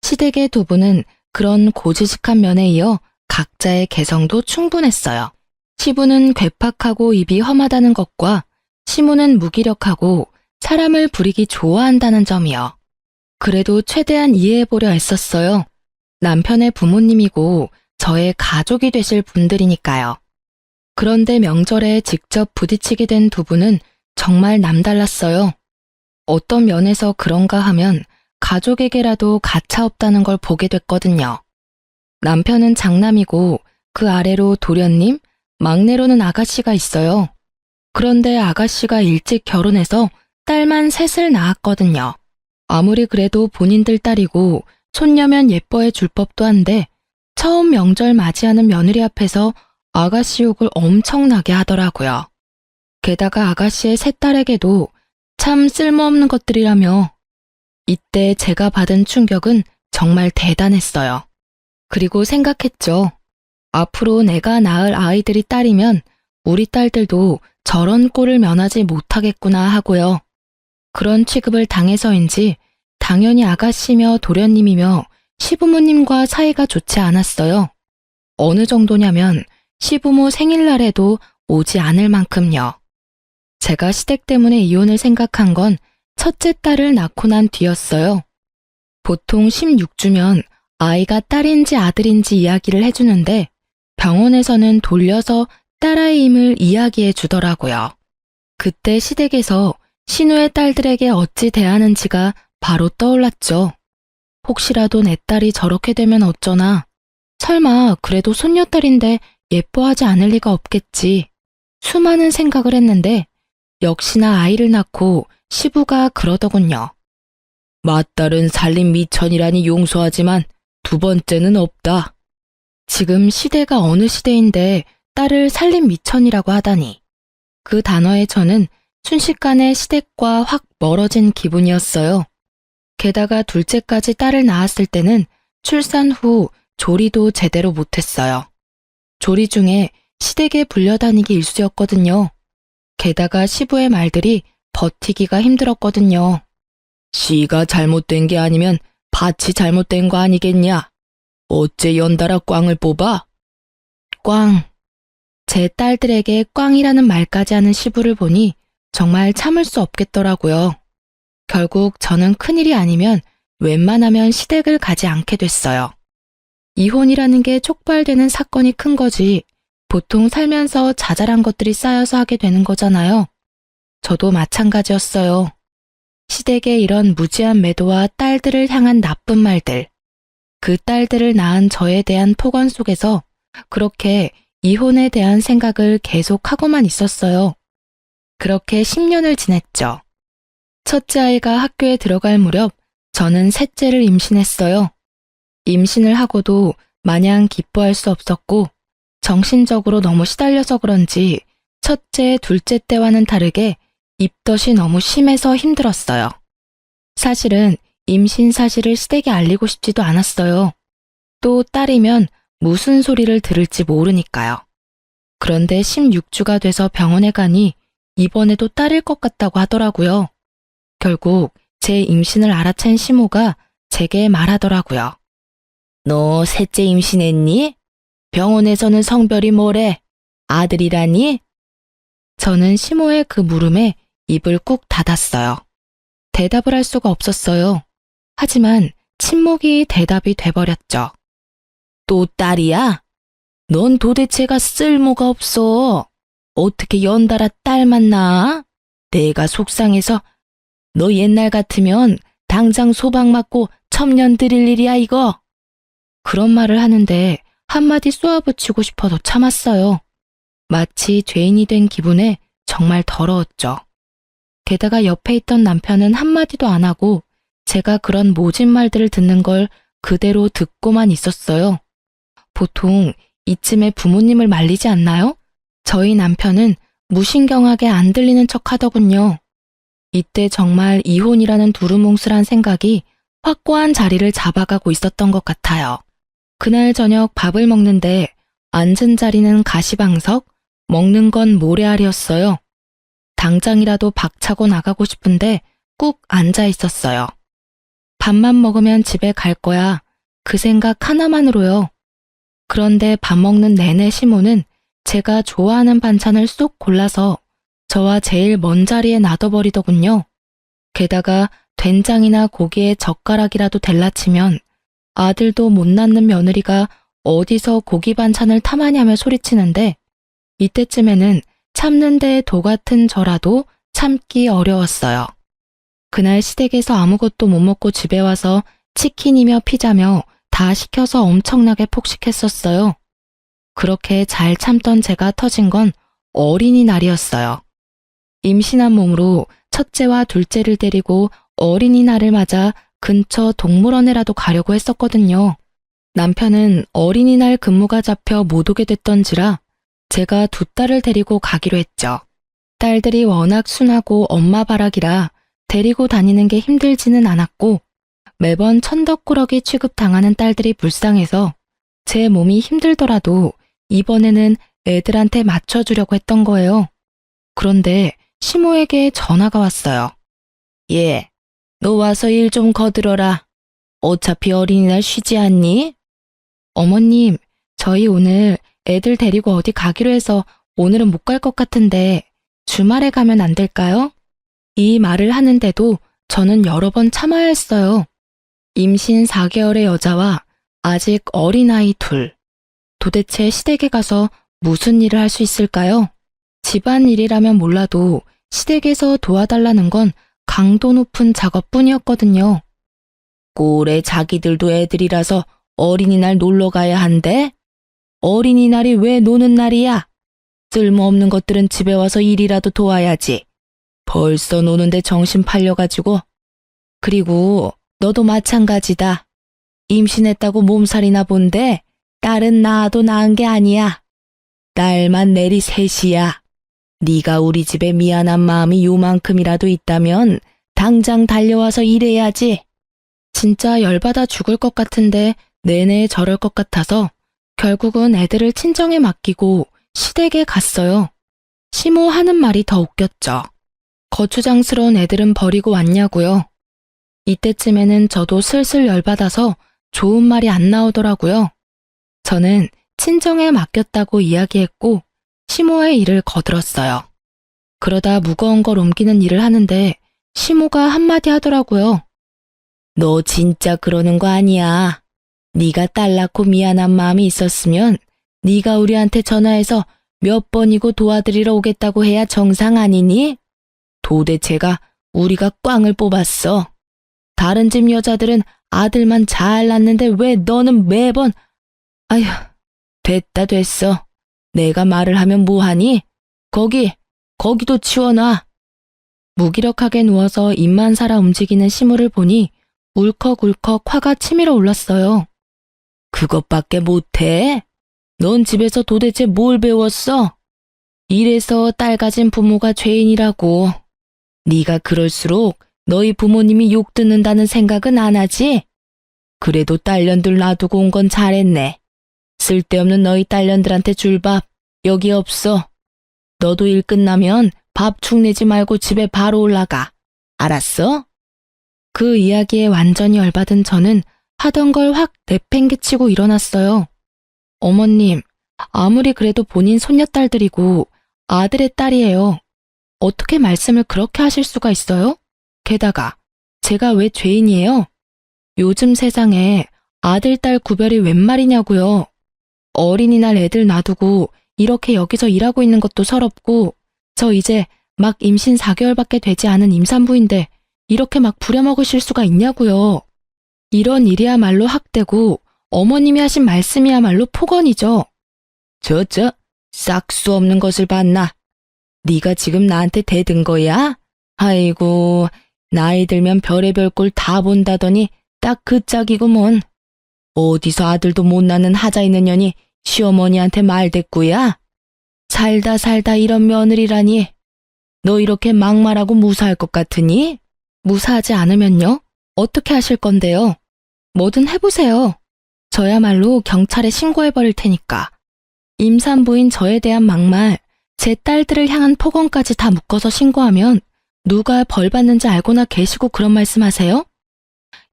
시댁의 두 분은 그런 고지식한 면에 이어 각자의 개성도 충분했어요. 시부는 괴팍하고 입이 험하다는 것과 시모는 무기력하고 사람을 부리기 좋아한다는 점이요. 그래도 최대한 이해해보려 애썼어요. 남편의 부모님이고 저의 가족이 되실 분들이니까요. 그런데 명절에 직접 부딪히게 된 두 분은 정말 남달랐어요. 어떤 면에서 그런가 하면 가족에게라도 가차없다는 걸 보게 됐거든요. 남편은 장남이고 그 아래로 도련님, 막내로는 아가씨가 있어요. 그런데 아가씨가 일찍 결혼해서 딸만 셋을 낳았거든요. 아무리 그래도 본인들 딸이고 손녀면 예뻐해 줄 법도 한데 처음 명절 맞이하는 며느리 앞에서 아가씨 욕을 엄청나게 하더라고요. 게다가 아가씨의 세 딸에게도 참 쓸모없는 것들이라며. 이때 제가 받은 충격은 정말 대단했어요. 그리고 생각했죠. 앞으로 내가 낳을 아이들이 딸이면 우리 딸들도 저런 꼴을 면하지 못하겠구나 하고요. 그런 취급을 당해서인지 당연히 아가씨며 도련님이며 시부모님과 사이가 좋지 않았어요. 어느 정도냐면 시부모 생일날에도 오지 않을 만큼요. 제가 시댁 때문에 이혼을 생각한 건 첫째 딸을 낳고 난 뒤였어요. 보통 16주면 아이가 딸인지 아들인지 이야기를 해주는데 병원에서는 돌려서 딸아이임을 이야기해 주더라고요. 그때 시댁에서 신우의 딸들에게 어찌 대하는지가 바로 떠올랐죠. 혹시라도 내 딸이 저렇게 되면 어쩌나. 설마 그래도 손녀딸인데 예뻐하지 않을 리가 없겠지. 수많은 생각을 했는데 역시나 아이를 낳고 시부가 그러더군요. 맏딸은 살림 미천이라니 용서하지만 두 번째는 없다. 지금 시대가 어느 시대인데 딸을 살림 미천이라고 하다니. 그 단어에 저는 순식간에 시댁과 확 멀어진 기분이었어요. 게다가 둘째까지 딸을 낳았을 때는 출산 후 조리도 제대로 못했어요. 조리 중에 시댁에 불려다니기 일쑤였거든요. 게다가 시부의 말들이 버티기가 힘들었거든요. 씨가 잘못된 게 아니면 밭이 잘못된 거 아니겠냐? 어째 연달아 꽝을 뽑아? 꽝. 제 딸들에게 꽝이라는 말까지 하는 시부를 보니 정말 참을 수 없겠더라고요. 결국 저는 큰일이 아니면 웬만하면 시댁을 가지 않게 됐어요. 이혼이라는 게 촉발되는 사건이 큰 거지 보통 살면서 자잘한 것들이 쌓여서 하게 되는 거잖아요. 저도 마찬가지였어요. 시댁의 이런 무지한 매도와 딸들을 향한 나쁜 말들, 그 딸들을 낳은 저에 대한 폭언 속에서 그렇게 이혼에 대한 생각을 계속하고만 있었어요. 그렇게 10년을 지냈죠. 첫째 아이가 학교에 들어갈 무렵 저는 셋째를 임신했어요. 임신을 하고도 마냥 기뻐할 수 없었고 정신적으로 너무 시달려서 그런지 첫째, 둘째 때와는 다르게 입덧이 너무 심해서 힘들었어요. 사실은 임신 사실을 시댁에 알리고 싶지도 않았어요. 또 딸이면 무슨 소리를 들을지 모르니까요. 그런데 16주가 돼서 병원에 가니 이번에도 딸일 것 같다고 하더라고요. 결국 제 임신을 알아챈 시모가 제게 말하더라고요. 너 셋째 임신했니? 병원에서는 성별이 뭐래? 아들이라니? 저는 시모의 그 물음에 입을 꾹 닫았어요. 대답을 할 수가 없었어요. 하지만 침묵이 대답이 돼버렸죠. 또 딸이야? 넌 도대체가 쓸모가 없어. 어떻게 연달아 딸만 낳아? 내가 속상해서 너 옛날 같으면 당장 소방 맞고 첩년 들일 일이야 이거. 그런 말을 하는데 한마디 쏘아붙이고 싶어도 참았어요. 마치 죄인이 된 기분에 정말 더러웠죠. 게다가 옆에 있던 남편은 한마디도 안 하고 제가 그런 모진 말들을 듣는 걸 그대로 듣고만 있었어요. 보통 이쯤에 부모님을 말리지 않나요? 저희 남편은 무신경하게 안 들리는 척 하더군요. 이때 정말 이혼이라는 두루뭉술한 생각이 확고한 자리를 잡아가고 있었던 것 같아요. 그날 저녁 밥을 먹는데 앉은 자리는 가시방석, 먹는 건 모래알이었어요. 당장이라도 박차고 나가고 싶은데 꾹 앉아 있었어요. 밥만 먹으면 집에 갈 거야. 그 생각 하나만으로요. 그런데 밥 먹는 내내 시모는 제가 좋아하는 반찬을 쏙 골라서 저와 제일 먼 자리에 놔둬버리더군요. 게다가 된장이나 고기에 젓가락이라도 댈라치면 아들도 못 낳는 며느리가 어디서 고기 반찬을 탐하냐며 소리치는데 이때쯤에는 참는데 도 같은 저라도 참기 어려웠어요. 그날 시댁에서 아무것도 못 먹고 집에 와서 치킨이며 피자며 다 시켜서 엄청나게 폭식했었어요. 그렇게 잘 참던 제가 터진 건 어린이날이었어요. 임신한 몸으로 첫째와 둘째를 데리고 어린이날을 맞아 근처 동물원에라도 가려고 했었거든요. 남편은 어린이날 근무가 잡혀 못 오게 됐던지라 제가 두 딸을 데리고 가기로 했죠. 딸들이 워낙 순하고 엄마 바락이라 데리고 다니는 게 힘들지는 않았고 매번 천덕꾸러기 취급당하는 딸들이 불쌍해서 제 몸이 힘들더라도 이번에는 애들한테 맞춰주려고 했던 거예요. 그런데 시모에게 전화가 왔어요. 예, 너 와서 일 좀 거들어라. 어차피 어린이날 쉬지 않니? 어머님, 저희 오늘 애들 데리고 어디 가기로 해서 오늘은 못 갈 것 같은데 주말에 가면 안 될까요? 이 말을 하는데도 저는 여러 번 참아야 했어요. 임신 4개월의 여자와 아직 어린아이 둘. 도대체 시댁에 가서 무슨 일을 할 수 있을까요? 집안일이라면 몰라도 시댁에서 도와달라는 건 강도 높은 작업뿐이었거든요. 꼴에 자기들도 애들이라서 어린이날 놀러 가야 한대? 어린이날이 왜 노는 날이야? 쓸모없는 것들은 집에 와서 일이라도 도와야지. 벌써 노는데 정신 팔려가지고. 그리고 너도 마찬가지다. 임신했다고 몸살이나 본데 딸은 낳아도 낳은 게 아니야. 딸만 내리 셋이야. 네가 우리 집에 미안한 마음이 요만큼이라도 있다면 당장 달려와서 일해야지. 진짜 열받아 죽을 것 같은데 내내 저럴 것 같아서 결국은 애들을 친정에 맡기고 시댁에 갔어요. 시모 하는 말이 더 웃겼죠. 거추장스러운 애들은 버리고 왔냐고요. 이때쯤에는 저도 슬슬 열받아서 좋은 말이 안 나오더라고요. 저는 친정에 맡겼다고 이야기했고 시모의 일을 거들었어요. 그러다 무거운 걸 옮기는 일을 하는데 시모가 한마디 하더라고요. 너 진짜 그러는 거 아니야. 네가 딸 낳고 미안한 마음이 있었으면 네가 우리한테 전화해서 몇 번이고 도와드리러 오겠다고 해야 정상 아니니? 도대체가 우리가 꽝을 뽑았어. 다른 집 여자들은 아들만 잘 낳는데 왜 너는 매번… 아휴, 됐다 됐어. 내가 말을 하면 뭐하니? 거기도 치워놔. 무기력하게 누워서 입만 살아 움직이는 시모를 보니 울컥울컥 화가 치밀어 올랐어요. 그것밖에 못해? 넌 집에서 도대체 뭘 배웠어? 이래서 딸 가진 부모가 죄인이라고. 네가 그럴수록 너희 부모님이 욕 듣는다는 생각은 안 하지? 그래도 딸년들 놔두고 온 건 잘했네. 쓸데없는 너희 딸년들한테 줄 밥 여기 없어. 너도 일 끝나면 밥 축내지 말고 집에 바로 올라가. 알았어? 그 이야기에 완전히 열받은 저는 하던 걸 확 내팽개치고 일어났어요. 어머님, 아무리 그래도 본인 손녀딸들이고 아들의 딸이에요. 어떻게 말씀을 그렇게 하실 수가 있어요? 게다가 제가 왜 죄인이에요? 요즘 세상에 아들, 딸 구별이 웬 말이냐고요. 어린이날 애들 놔두고 이렇게 여기서 일하고 있는 것도 서럽고 저 이제 막 임신 4개월밖에 되지 않은 임산부인데 이렇게 막 부려먹으실 수가 있냐고요. 이런 일이야말로 학대고 어머님이 하신 말씀이야말로 폭언이죠. 싹 수 없는 것을 봤나? 네가 지금 나한테 대든 거야? 아이고, 나이 들면 별의별 꼴 다 본다더니 딱 그 짝이구먼. 어디서 아들도 못 낳는 하자 있는 년이 시어머니한테 말대꾸야? 살다 이런 며느리라니. 너 이렇게 막말하고 무사할 것 같으니? 무사하지 않으면요? 어떻게 하실 건데요? 뭐든 해보세요. 저야말로 경찰에 신고해버릴 테니까. 임산부인 저에 대한 막말, 제 딸들을 향한 폭언까지 다 묶어서 신고하면 누가 벌 받는지 알고나 계시고 그런 말씀하세요?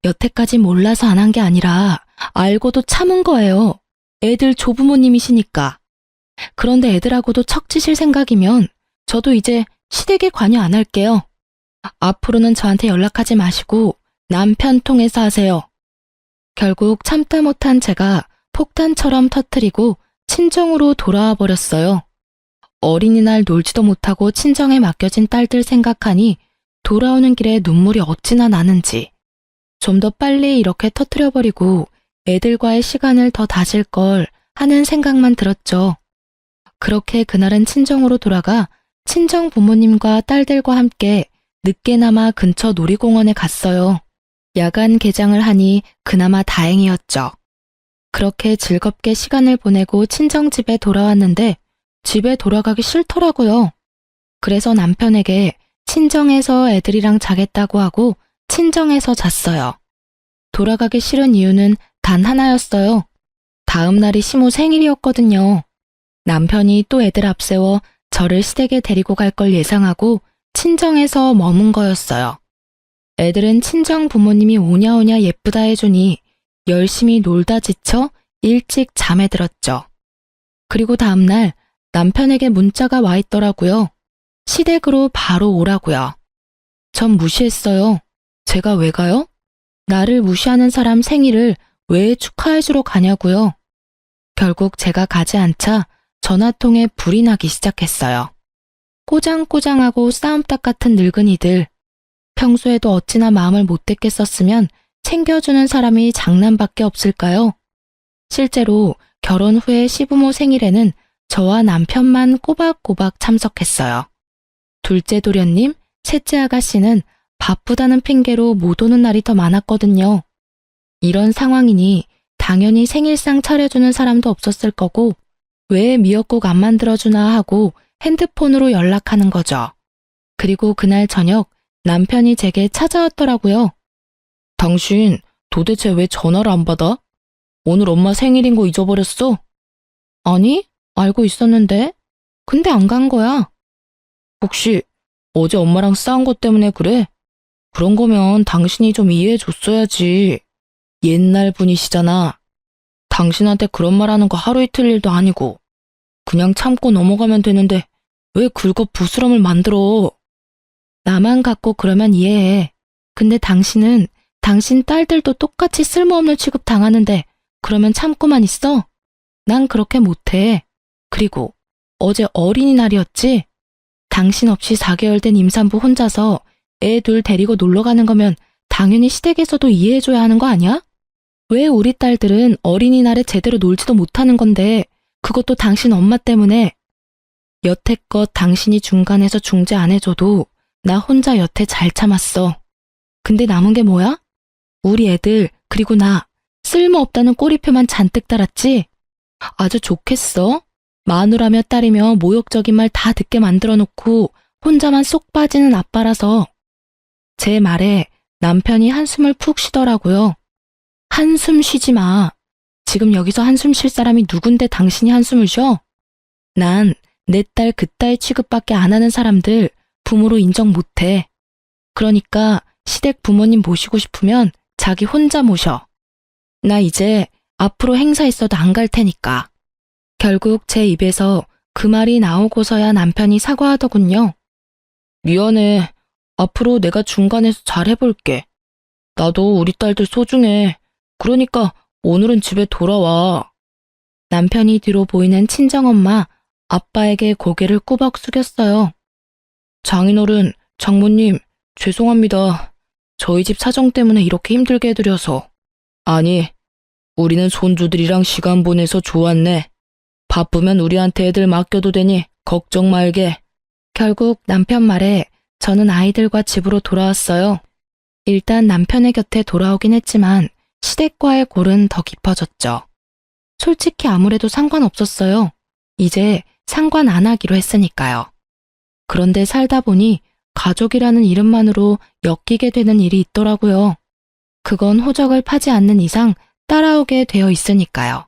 여태까지 몰라서 안 한 게 아니라 알고도 참은 거예요. 애들 조부모님이시니까. 그런데 애들하고도 척지실 생각이면 저도 이제 시댁에 관여 안 할게요. 앞으로는 저한테 연락하지 마시고 남편 통해서 하세요. 결국 참다 못한 제가 폭탄처럼 터뜨리고 친정으로 돌아와 버렸어요. 어린이날 놀지도 못하고 친정에 맡겨진 딸들 생각하니 돌아오는 길에 눈물이 어찌나 나는지. 좀 더 빨리 이렇게 터뜨려버리고 애들과의 시간을 더 다질 걸 하는 생각만 들었죠. 그렇게 그날은 친정으로 돌아가 친정 부모님과 딸들과 함께 늦게나마 근처 놀이공원에 갔어요. 야간 개장을 하니 그나마 다행이었죠. 그렇게 즐겁게 시간을 보내고 친정집에 돌아왔는데 집에 돌아가기 싫더라고요. 그래서 남편에게 친정에서 애들이랑 자겠다고 하고 친정에서 잤어요. 돌아가기 싫은 이유는 단 하나였어요. 다음 날이 시모 생일이었거든요. 남편이 또 애들 앞세워 저를 시댁에 데리고 갈 걸 예상하고 친정에서 머문 거였어요. 애들은 친정 부모님이 오냐오냐 예쁘다 해주니 열심히 놀다 지쳐 일찍 잠에 들었죠. 그리고 다음날 남편에게 문자가 와 있더라고요. 시댁으로 바로 오라고요. 전 무시했어요. 제가 왜 가요? 나를 무시하는 사람 생일을 왜 축하해주러 가냐고요. 결국 제가 가지 않자 전화통에 불이 나기 시작했어요. 꼬장꼬장하고 싸움닭 같은 늙은이들. 평소에도 어찌나 마음을 못됐겠었으면 챙겨주는 사람이 장난밖에 없을까요? 실제로 결혼 후에 시부모 생일에는 저와 남편만 꼬박꼬박 참석했어요. 둘째 도련님, 셋째 아가씨는 바쁘다는 핑계로 못 오는 날이 더 많았거든요. 이런 상황이니 당연히 생일상 차려주는 사람도 없었을 거고 왜 미역국 안 만들어주나 하고 핸드폰으로 연락하는 거죠. 그리고 그날 저녁 남편이 제게 찾아왔더라고요. 당신 도대체 왜 전화를 안 받아? 오늘 엄마 생일인 거 잊어버렸어? 아니, 알고 있었는데. 근데 안 간 거야. 혹시 어제 엄마랑 싸운 것 때문에 그래? 그런 거면 당신이 좀 이해해 줬어야지. 옛날 분이시잖아. 당신한테 그런 말 하는 거 하루 이틀 일도 아니고 그냥 참고 넘어가면 되는데 왜 긁어 부스럼을 만들어? 나만 갖고 그러면 이해해. 근데 당신은 당신 딸들도 똑같이 쓸모없는 취급 당하는데 그러면 참고만 있어? 난 그렇게 못해. 그리고 어제 어린이날이었지? 당신 없이 4개월 된 임산부 혼자서 애 둘 데리고 놀러 가는 거면 당연히 시댁에서도 이해해줘야 하는 거 아니야? 왜 우리 딸들은 어린이날에 제대로 놀지도 못하는 건데 그것도 당신 엄마 때문에. 여태껏 당신이 중간에서 중재 안 해줘도 나 혼자 여태 잘 참았어. 근데 남은 게 뭐야? 우리 애들 그리고 나 쓸모없다는 꼬리표만 잔뜩 달았지? 아주 좋겠어. 마누라며 딸이며 모욕적인 말 다 듣게 만들어 놓고 혼자만 쏙 빠지는 아빠라서. 제 말에 남편이 한숨을 푹 쉬더라고요. 한숨 쉬지 마. 지금 여기서 한숨 쉴 사람이 누군데 당신이 한숨을 쉬어? 난 내 딸 그따위 취급밖에 안 하는 사람들 부모로 인정 못해. 그러니까 시댁 부모님 모시고 싶으면 자기 혼자 모셔. 나 이제 앞으로 행사 있어도 안 갈 테니까. 결국 제 입에서 그 말이 나오고서야 남편이 사과하더군요. 미안해. 앞으로 내가 중간에서 잘 해볼게. 나도 우리 딸들 소중해. 그러니까 오늘은 집에 돌아와. 남편이 뒤로 보이는 친정엄마, 아빠에게 고개를 꾸벅 숙였어요. 장인어른, 장모님, 죄송합니다. 저희 집 사정 때문에 이렇게 힘들게 해드려서. 아니, 우리는 손주들이랑 시간 보내서 좋았네. 바쁘면 우리한테 애들 맡겨도 되니 걱정 말게. 결국 남편 말에 저는 아이들과 집으로 돌아왔어요. 일단 남편의 곁에 돌아오긴 했지만 시댁과의 골은 더 깊어졌죠. 솔직히 아무래도 상관없었어요. 이제 상관 안 하기로 했으니까요. 그런데 살다 보니 가족이라는 이름만으로 엮이게 되는 일이 있더라고요. 그건 호적을 파지 않는 이상 따라오게 되어 있으니까요.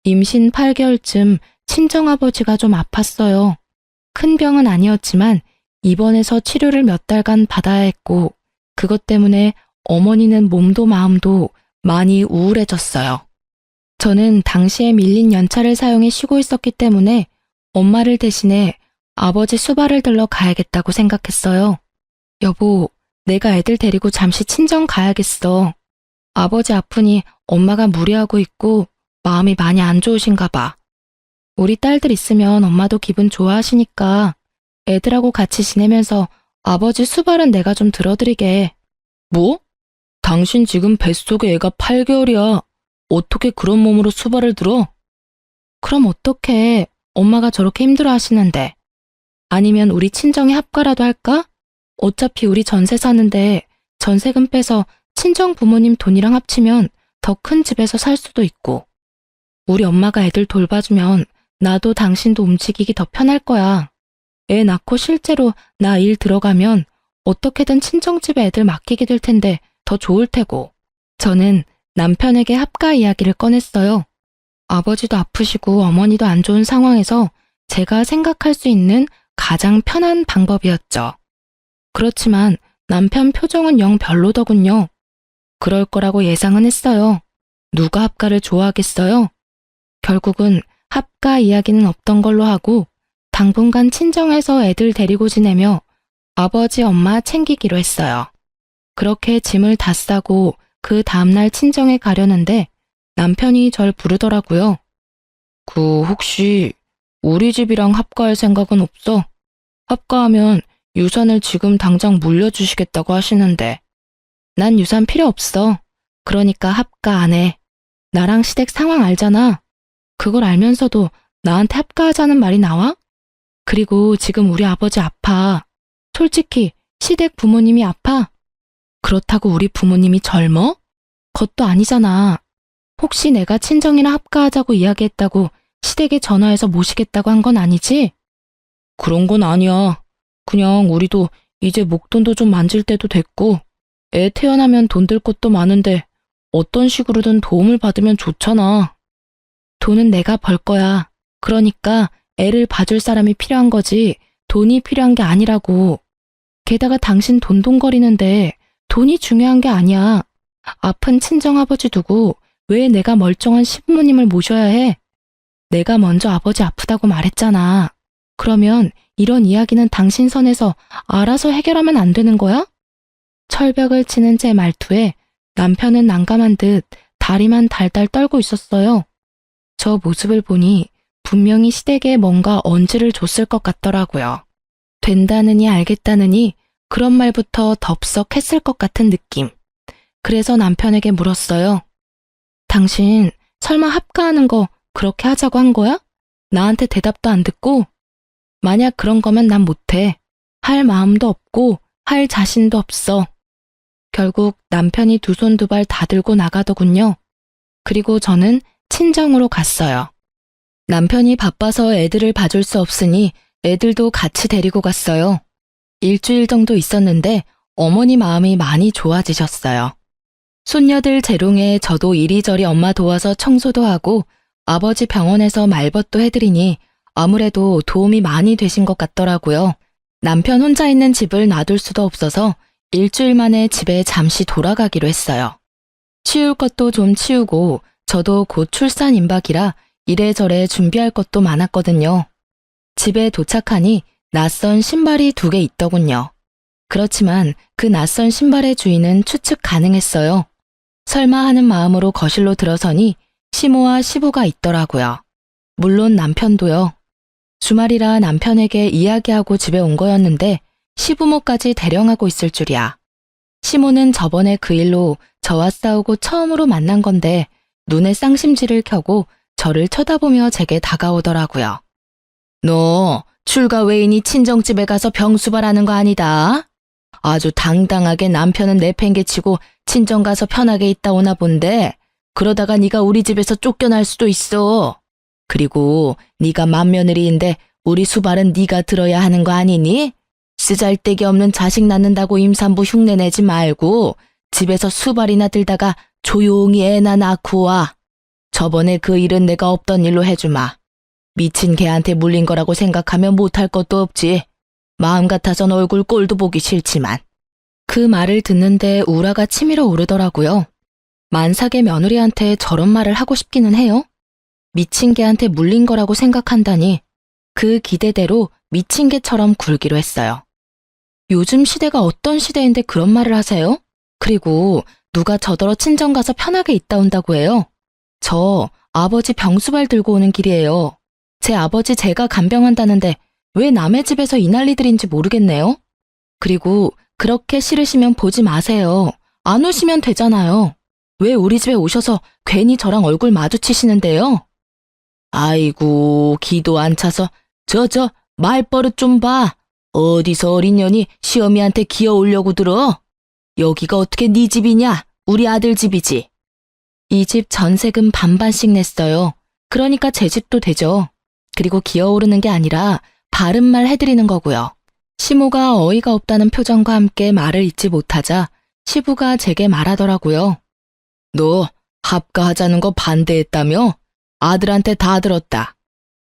임신 8개월쯤 친정아버지가 좀 아팠어요. 큰 병은 아니었지만 입원해서 치료를 몇 달간 받아야 했고 그것 때문에 어머니는 몸도 마음도 많이 우울해졌어요. 저는 당시에 밀린 연차를 사용해 쉬고 있었기 때문에 엄마를 대신해 아버지 수발을 들러 가야겠다고 생각했어요. 여보, 내가 애들 데리고 잠시 친정 가야겠어. 아버지 아프니 엄마가 무리하고 있고 마음이 많이 안 좋으신가 봐. 우리 딸들 있으면 엄마도 기분 좋아하시니까 애들하고 같이 지내면서 아버지 수발은 내가 좀 들어드리게. 뭐? 당신 지금 뱃속에 애가 8개월이야. 어떻게 그런 몸으로 수발을 들어? 그럼 어떡해. 엄마가 저렇게 힘들어 하시는데. 아니면 우리 친정에 합가라도 할까? 어차피 우리 전세 사는데 전세금 빼서 친정 부모님 돈이랑 합치면 더 큰 집에서 살 수도 있고. 우리 엄마가 애들 돌봐주면 나도 당신도 움직이기 더 편할 거야. 애 낳고 실제로 나 일 들어가면 어떻게든 친정집에 애들 맡기게 될 텐데 더 좋을 테고. 저는 남편에게 합가 이야기를 꺼냈어요. 아버지도 아프시고 어머니도 안 좋은 상황에서 제가 생각할 수 있는 가장 편한 방법이었죠. 그렇지만 남편 표정은 영 별로더군요. 그럴 거라고 예상은 했어요. 누가 합가를 좋아하겠어요? 결국은 합가 이야기는 없던 걸로 하고 당분간 친정에서 애들 데리고 지내며 아버지 엄마 챙기기로 했어요. 그렇게 짐을 다 싸고 그 다음날 친정에 가려는데 남편이 절 부르더라고요. 혹시 우리 집이랑 합가할 생각은 없어? 합가하면 유산을 지금 당장 물려주시겠다고 하시는데. 난 유산 필요 없어. 그러니까 합가 안 해. 나랑 시댁 상황 알잖아. 그걸 알면서도 나한테 합가하자는 말이 나와? 그리고 지금 우리 아버지 아파. 솔직히 시댁 부모님이 아파. 그렇다고 우리 부모님이 젊어? 그것도 아니잖아. 혹시 내가 친정이랑 합가하자고 이야기했다고 시댁에 전화해서 모시겠다고 한 건 아니지? 그런 건 아니야. 그냥 우리도 이제 목돈도 좀 만질 때도 됐고 애 태어나면 돈 들 것도 많은데 어떤 식으로든 도움을 받으면 좋잖아. 돈은 내가 벌 거야. 그러니까 애를 봐줄 사람이 필요한 거지 돈이 필요한 게 아니라고. 게다가 당신 돈돈거리는데 돈이 중요한 게 아니야. 아픈 친정아버지 두고 왜 내가 멀쩡한 시부모님을 모셔야 해? 내가 먼저 아버지 아프다고 말했잖아. 그러면 이런 이야기는 당신 선에서 알아서 해결하면 안 되는 거야? 철벽을 치는 제 말투에 남편은 난감한 듯 다리만 달달 떨고 있었어요. 저 모습을 보니 분명히 시댁에 뭔가 언지를 줬을 것 같더라고요. 된다느니 알겠다느니 그런 말부터 덥석했을 것 같은 느낌. 그래서 남편에게 물었어요. 당신 설마 합가하는 거 그렇게 하자고 한 거야? 나한테 대답도 안 듣고? 만약 그런 거면 난 못해. 할 마음도 없고 할 자신도 없어. 결국 남편이 두 손 두 발 다 들고 나가더군요. 그리고 저는 친정으로 갔어요. 남편이 바빠서 애들을 봐줄 수 없으니 애들도 같이 데리고 갔어요. 일주일 정도 있었는데 어머니 마음이 많이 좋아지셨어요. 손녀들 재롱에 저도 이리저리 엄마 도와서 청소도 하고 아버지 병원에서 말벗도 해드리니 아무래도 도움이 많이 되신 것 같더라고요. 남편 혼자 있는 집을 놔둘 수도 없어서 일주일 만에 집에 잠시 돌아가기로 했어요. 치울 것도 좀 치우고 저도 곧 출산 임박이라 이래저래 준비할 것도 많았거든요. 집에 도착하니 낯선 신발이 2개 있더군요. 그렇지만 그 낯선 신발의 주인은 추측 가능했어요. 설마 하는 마음으로 거실로 들어서니 시모와 시부가 있더라고요. 물론 남편도요. 주말이라 남편에게 이야기하고 집에 온 거였는데 시부모까지 대령하고 있을 줄이야. 시모는 저번에 그 일로 저와 싸우고 처음으로 만난 건데 눈에 쌍심지를 켜고 저를 쳐다보며 제게 다가오더라고요. 너 출가 외인이 친정집에 가서 병수발하는 거 아니다. 아주 당당하게 남편은 내팽개치고 친정 가서 편하게 있다 오나 본데 그러다가 네가 우리 집에서 쫓겨날 수도 있어. 그리고 네가 맏며느리인데 우리 수발은 네가 들어야 하는 거 아니니? 쓰잘데기 없는 자식 낳는다고 임산부 흉내내지 말고 집에서 수발이나 들다가 조용히 애나 낳고 와. 저번에 그 일은 내가 없던 일로 해주마. 미친 개한테 물린 거라고 생각하면 못할 것도 없지. 마음 같아선 얼굴 꼴도 보기 싫지만. 그 말을 듣는데 우라가 치밀어 오르더라고요. 만삭의 며느리한테 저런 말을 하고 싶기는 해요. 미친 개한테 물린 거라고 생각한다니 그 기대대로 미친 개처럼 굴기로 했어요. 요즘 시대가 어떤 시대인데 그런 말을 하세요? 그리고 누가 저더러 친정 가서 편하게 있다 온다고 해요? 저 아버지 병수발 들고 오는 길이에요. 제 아버지 제가 간병한다는데 왜 남의 집에서 이 난리들인지 모르겠네요. 그리고 그렇게 싫으시면 보지 마세요. 안 오시면 되잖아요. 왜 우리 집에 오셔서 괜히 저랑 얼굴 마주치시는데요? 아이고 기도 안 차서 저 말버릇 좀 봐. 어디서 어린 년이 시어미한테 기어오려고 들어? 여기가 어떻게 네 집이냐? 우리 아들 집이지. 이 집 전세금 반반씩 냈어요. 그러니까 제 집도 되죠. 그리고 기어오르는 게 아니라 바른 말 해드리는 거고요. 시모가 어이가 없다는 표정과 함께 말을 잇지 못하자 시부가 제게 말하더라고요. 너 합가하자는 거 반대했다며? 아들한테 다 들었다.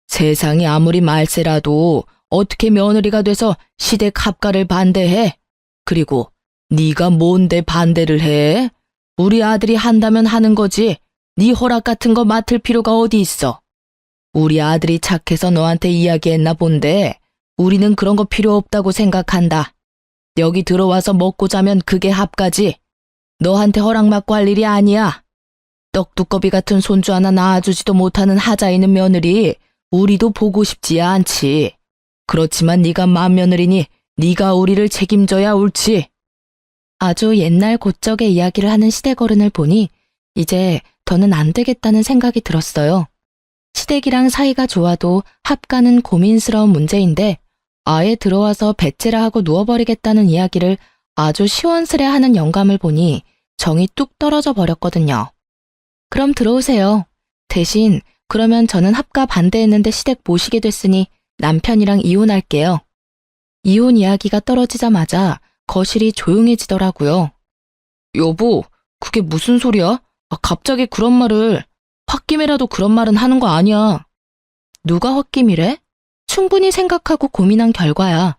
세상이 아무리 말세라도 어떻게 며느리가 돼서 시댁 합가를 반대해? 그리고 네가 뭔데 반대를 해? 우리 아들이 한다면 하는 거지. 네 허락 같은 거 맡을 필요가 어디 있어? 우리 아들이 착해서 너한테 이야기했나 본데 우리는 그런 거 필요 없다고 생각한다. 여기 들어와서 먹고 자면 그게 합가지. 너한테 허락받고 할 일이 아니야. 떡두꺼비 같은 손주 하나 낳아주지도 못하는 하자 있는 며느리 우리도 보고 싶지 않지. 그렇지만 네가 맏며느리니 네가 우리를 책임져야 옳지. 아주 옛날 고적의 이야기를 하는 시댁어른을 보니 이제 더는 안 되겠다는 생각이 들었어요. 시댁이랑 사이가 좋아도 합가는 고민스러운 문제인데 아예 들어와서 배째라 하고 누워버리겠다는 이야기를 아주 시원스레 하는 영감을 보니 정이 뚝 떨어져 버렸거든요. 그럼 들어오세요. 대신 그러면 저는 합가 반대했는데 시댁 모시게 됐으니 남편이랑 이혼할게요. 이혼 이야기가 떨어지자마자 거실이 조용해지더라고요. 여보, 그게 무슨 소리야? 갑자기 그런 말을. 홧김에라도 그런 말은 하는 거 아니야. 누가 홧김이래? 충분히 생각하고 고민한 결과야.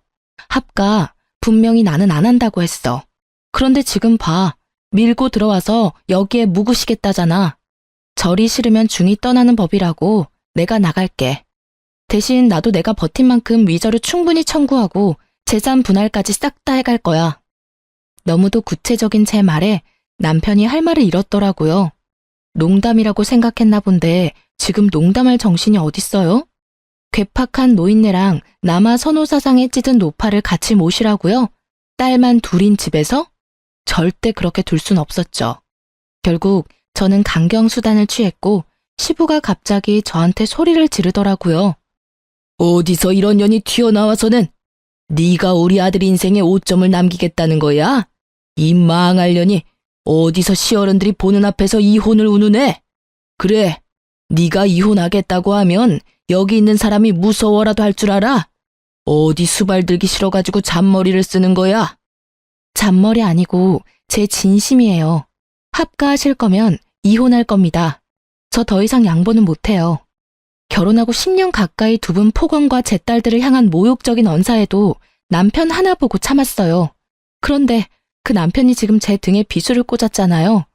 합가 분명히 나는 안 한다고 했어. 그런데 지금 봐. 밀고 들어와서 여기에 묵으시겠다잖아. 절이 싫으면 중이 떠나는 법이라고. 내가 나갈게. 대신 나도 내가 버틴 만큼 위자료 충분히 청구하고 재산 분할까지 싹 다 해갈 거야. 너무도 구체적인 제 말에 남편이 할 말을 잃었더라고요. 농담이라고 생각했나 본데 지금 농담할 정신이 어딨어요? 괴팍한 노인네랑 남아 선호사상에 찌든 노파를 같이 모시라고요? 딸만 둘인 집에서? 절대 그렇게 둘 순 없었죠. 결국 저는 강경수단을 취했고 시부가 갑자기 저한테 소리를 지르더라고요. 어디서 이런 년이 튀어나와서는 네가 우리 아들 인생에 오점을 남기겠다는 거야? 이 망할 년이 어디서 시어른들이 보는 앞에서 이혼을 운운해? 그래, 네가 이혼하겠다고 하면 여기 있는 사람이 무서워라도 할 줄 알아? 어디 수발 들기 싫어가지고 잔머리를 쓰는 거야? 잔머리 아니고 제 진심이에요. 합가하실 거면 이혼할 겁니다. 저 더 이상 양보는 못해요. 결혼하고 10년 가까이 두 분 폭언과 제 딸들을 향한 모욕적인 언사에도 남편 하나 보고 참았어요. 그런데 그 남편이 지금 제 등에 비수를 꽂았잖아요.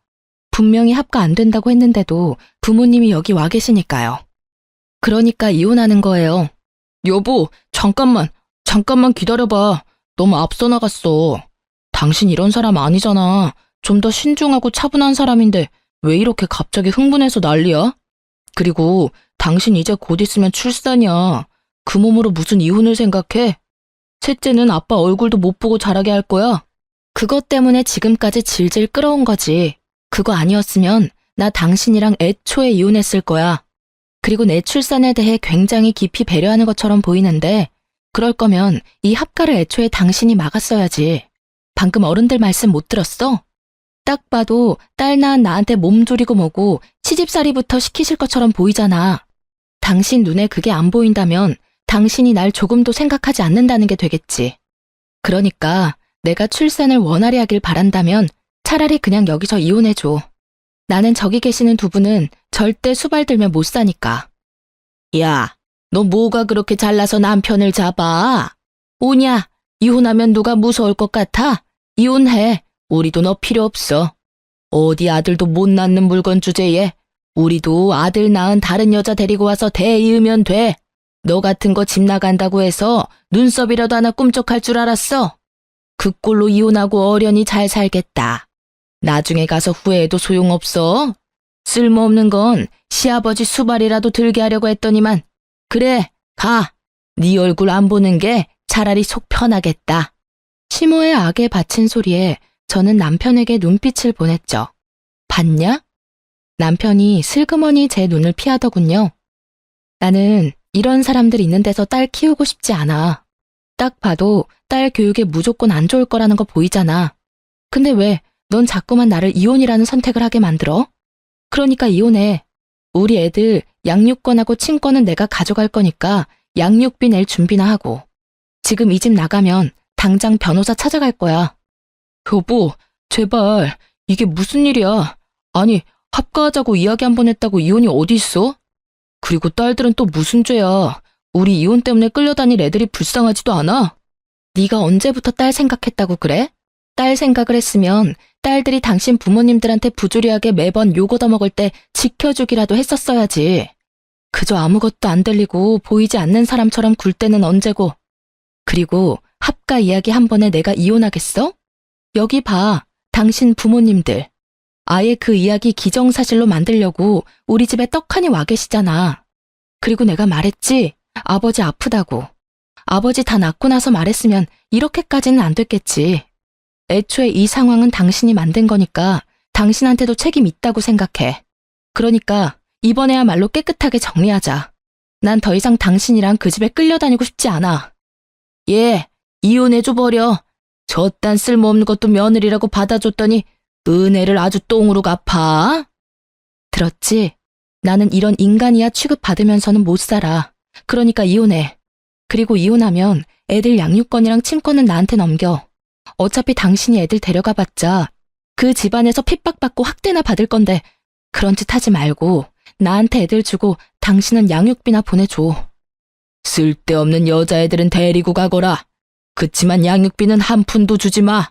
분명히 합가 안 된다고 했는데도 부모님이 여기 와 계시니까요. 그러니까 이혼하는 거예요. 여보, 잠깐만 기다려봐. 너무 앞서 나갔어. 당신 이런 사람 아니잖아. 좀 더 신중하고 차분한 사람인데 왜 이렇게 갑자기 흥분해서 난리야? 그리고 당신 이제 곧 있으면 출산이야. 그 몸으로 무슨 이혼을 생각해? 셋째는 아빠 얼굴도 못 보고 자라게 할 거야. 그것 때문에 지금까지 질질 끌어온 거지. 그거 아니었으면 나 당신이랑 애초에 이혼했을 거야. 그리고 내 출산에 대해 굉장히 깊이 배려하는 것처럼 보이는데 그럴 거면 이 합가를 애초에 당신이 막았어야지. 방금 어른들 말씀 못 들었어? 딱 봐도 딸 낳은 나한테 몸조리고 뭐고 시집살이부터 시키실 것처럼 보이잖아. 당신 눈에 그게 안 보인다면 당신이 날 조금도 생각하지 않는다는 게 되겠지. 그러니까 내가 출산을 원활히 하길 바란다면 차라리 그냥 여기서 이혼해줘. 나는 저기 계시는 두 분은 절대 수발 들면 못 사니까. 야, 너 뭐가 그렇게 잘나서 남편을 잡아? 오냐, 이혼하면 누가 무서울 것 같아? 이혼해. 우리도 너 필요 없어. 어디 아들도 못 낳는 물건 주제에 우리도 아들 낳은 다른 여자 데리고 와서 대이으면 돼. 너 같은 거 집 나간다고 해서 눈썹이라도 하나 꿈쩍할 줄 알았어? 그 꼴로 이혼하고 어련히 잘 살겠다. 나중에 가서 후회해도 소용없어. 쓸모없는 건 시아버지 수발이라도 들게 하려고 했더니만. 그래, 가. 네 얼굴 안 보는 게 차라리 속 편하겠다. 시모의 악에 바친 소리에 저는 남편에게 눈빛을 보냈죠. 봤냐? 남편이 슬그머니 제 눈을 피하더군요. 나는 이런 사람들 있는 데서 딸 키우고 싶지 않아. 딱 봐도 딸 교육에 무조건 안 좋을 거라는 거 보이잖아. 근데 왜 넌 자꾸만 나를 이혼이라는 선택을 하게 만들어? 그러니까 이혼해. 우리 애들 양육권하고 친권은 내가 가져갈 거니까 양육비 낼 준비나 하고. 지금 이 집 나가면 당장 변호사 찾아갈 거야. 여보, 제발. 이게 무슨 일이야? 아니, 합가하자고 이야기 한 번 했다고 이혼이 어디 있어? 그리고 딸들은 또 무슨 죄야? 우리 이혼 때문에 끌려다닐 애들이 불쌍하지도 않아? 네가 언제부터 딸 생각했다고 그래? 딸 생각을 했으면 딸들이 당신 부모님들한테 부조리하게 매번 욕 얻어먹을 때 지켜주기라도 했었어야지. 그저 아무것도 안 들리고 보이지 않는 사람처럼 굴 때는 언제고. 그리고 합가 이야기 한 번에 내가 이혼하겠어? 여기 봐, 당신 부모님들. 아예 그 이야기 기정사실로 만들려고 우리 집에 떡하니 와 계시잖아. 그리고 내가 말했지, 아버지 아프다고. 아버지 다 낫고 나서 말했으면 이렇게까지는 안 됐겠지. 애초에 이 상황은 당신이 만든 거니까 당신한테도 책임 있다고 생각해. 그러니까 이번에야말로 깨끗하게 정리하자. 난 더 이상 당신이랑 그 집에 끌려다니고 싶지 않아. 예, 이혼해줘 버려. 저딴 쓸모없는 것도 며느리라고 받아줬더니 은혜를 아주 똥으로 갚아. 들었지? 나는 이런 인간이야 취급받으면서는 못 살아. 그러니까 이혼해. 그리고 이혼하면 애들 양육권이랑 친권은 나한테 넘겨. 어차피 당신이 애들 데려가봤자 그 집안에서 핍박받고 학대나 받을 건데 그런 짓 하지 말고 나한테 애들 주고 당신은 양육비나 보내줘. 쓸데없는 여자애들은 데리고 가거라. 그치만 양육비는 한 푼도 주지 마.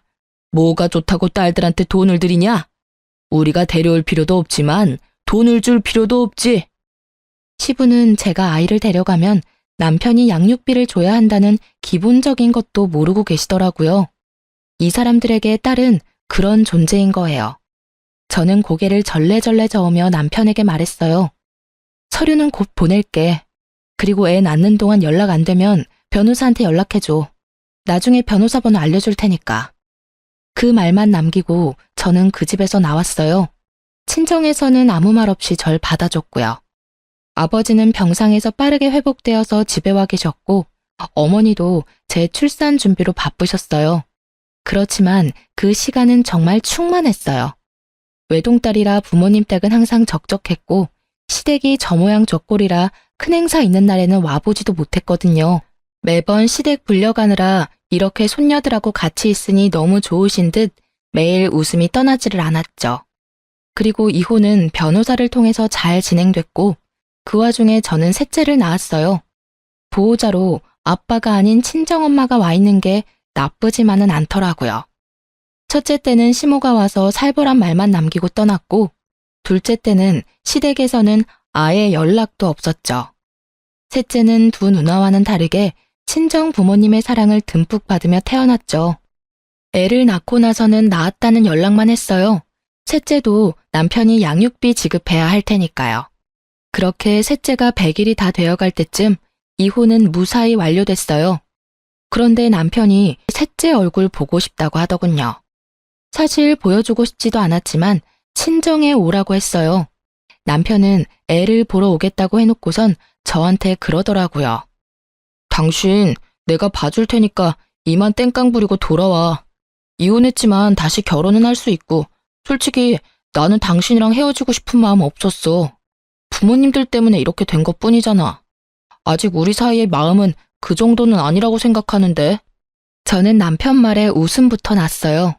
뭐가 좋다고 딸들한테 돈을 들이냐? 우리가 데려올 필요도 없지만 돈을 줄 필요도 없지. 시부는 제가 아이를 데려가면 남편이 양육비를 줘야 한다는 기본적인 것도 모르고 계시더라고요. 이 사람들에게 딸은 그런 존재인 거예요. 저는 고개를 절레절레 저으며 남편에게 말했어요. 서류는 곧 보낼게. 그리고 애 낳는 동안 연락 안 되면 변호사한테 연락해줘. 나중에 변호사 번호 알려줄 테니까. 그 말만 남기고 저는 그 집에서 나왔어요. 친정에서는 아무 말 없이 절 받아줬고요. 아버지는 병상에서 빠르게 회복되어서 집에 와 계셨고 어머니도 제 출산 준비로 바쁘셨어요. 그렇지만 그 시간은 정말 충만했어요. 외동딸이라 부모님 댁은 항상 적적했고 시댁이 저 모양 저 꼴이라 큰 행사 있는 날에는 와보지도 못했거든요. 매번 시댁 불려가느라 이렇게 손녀들하고 같이 있으니 너무 좋으신 듯 매일 웃음이 떠나지를 않았죠. 그리고 이혼은 변호사를 통해서 잘 진행됐고 그 와중에 저는 셋째를 낳았어요. 보호자로 아빠가 아닌 친정엄마가 와 있는 게 나쁘지만은 않더라고요. 첫째 때는 시모가 와서 살벌한 말만 남기고 떠났고 둘째 때는 시댁에서는 아예 연락도 없었죠. 셋째는 두 누나와는 다르게 친정 부모님의 사랑을 듬뿍 받으며 태어났죠. 애를 낳고 나서는 낳았다는 연락만 했어요. 셋째도 남편이 양육비 지급해야 할 테니까요. 그렇게 셋째가 100일이 다 되어갈 때쯤 이혼은 무사히 완료됐어요. 그런데 남편이 셋째 얼굴 보고 싶다고 하더군요. 사실 보여주고 싶지도 않았지만 친정에 오라고 했어요. 남편은 애를 보러 오겠다고 해놓고선 저한테 그러더라고요. 당신 내가 봐줄 테니까 이만 땡깡 부리고 돌아와. 이혼했지만 다시 결혼은 할 수 있고 솔직히 나는 당신이랑 헤어지고 싶은 마음 없었어. 부모님들 때문에 이렇게 된 것뿐이잖아. 아직 우리 사이의 마음은 그 정도는 아니라고 생각하는데. 저는 남편 말에 웃음부터 났어요.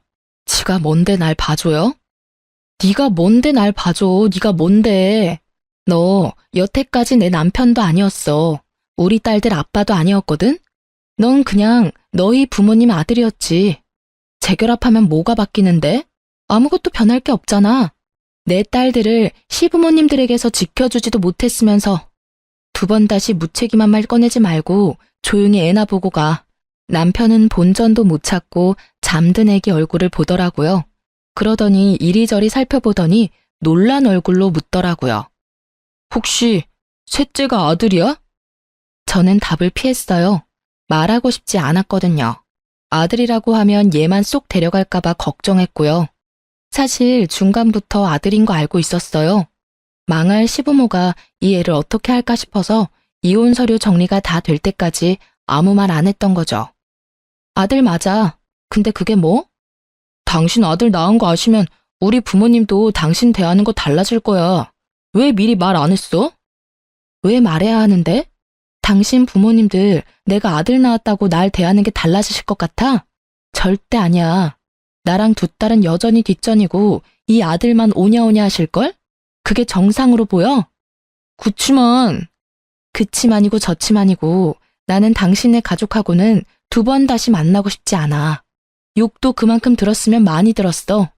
지가 뭔데 날 봐줘요? 네가 뭔데 날 봐줘. 네가 뭔데. 너 여태까지 내 남편도 아니었어. 우리 딸들 아빠도 아니었거든? 넌 그냥 너희 부모님 아들이었지. 재결합하면 뭐가 바뀌는데? 아무것도 변할 게 없잖아. 내 딸들을 시부모님들에게서 지켜주지도 못했으면서. 두 번 다시 무책임한 말 꺼내지 말고 조용히 애나 보고 가. 남편은 본전도 못 찾고 잠든 애기 얼굴을 보더라고요. 그러더니 이리저리 살펴보더니 놀란 얼굴로 묻더라고요. 혹시 셋째가 아들이야? 저는 답을 피했어요. 말하고 싶지 않았거든요. 아들이라고 하면 얘만 쏙 데려갈까봐 걱정했고요. 사실 중간부터 아들인 거 알고 있었어요. 망할 시부모가 이 애를 어떻게 할까 싶어서 이혼 서류 정리가 다 될 때까지 아무 말 안 했던 거죠. 아들 맞아. 근데 그게 뭐? 당신 아들 낳은 거 아시면 우리 부모님도 당신 대하는 거 달라질 거야. 왜 미리 말 안 했어? 왜 말해야 하는데? 당신 부모님들 내가 아들 낳았다고 날 대하는 게 달라지실 것 같아? 절대 아니야. 나랑 두 딸은 여전히 뒷전이고 이 아들만 오냐오냐 하실걸? 그게 정상으로 보여? 그치만이고 저치만이고 나는 당신네 가족하고는 두 번 다시 만나고 싶지 않아. 욕도 그만큼 들었으면 많이 들었어.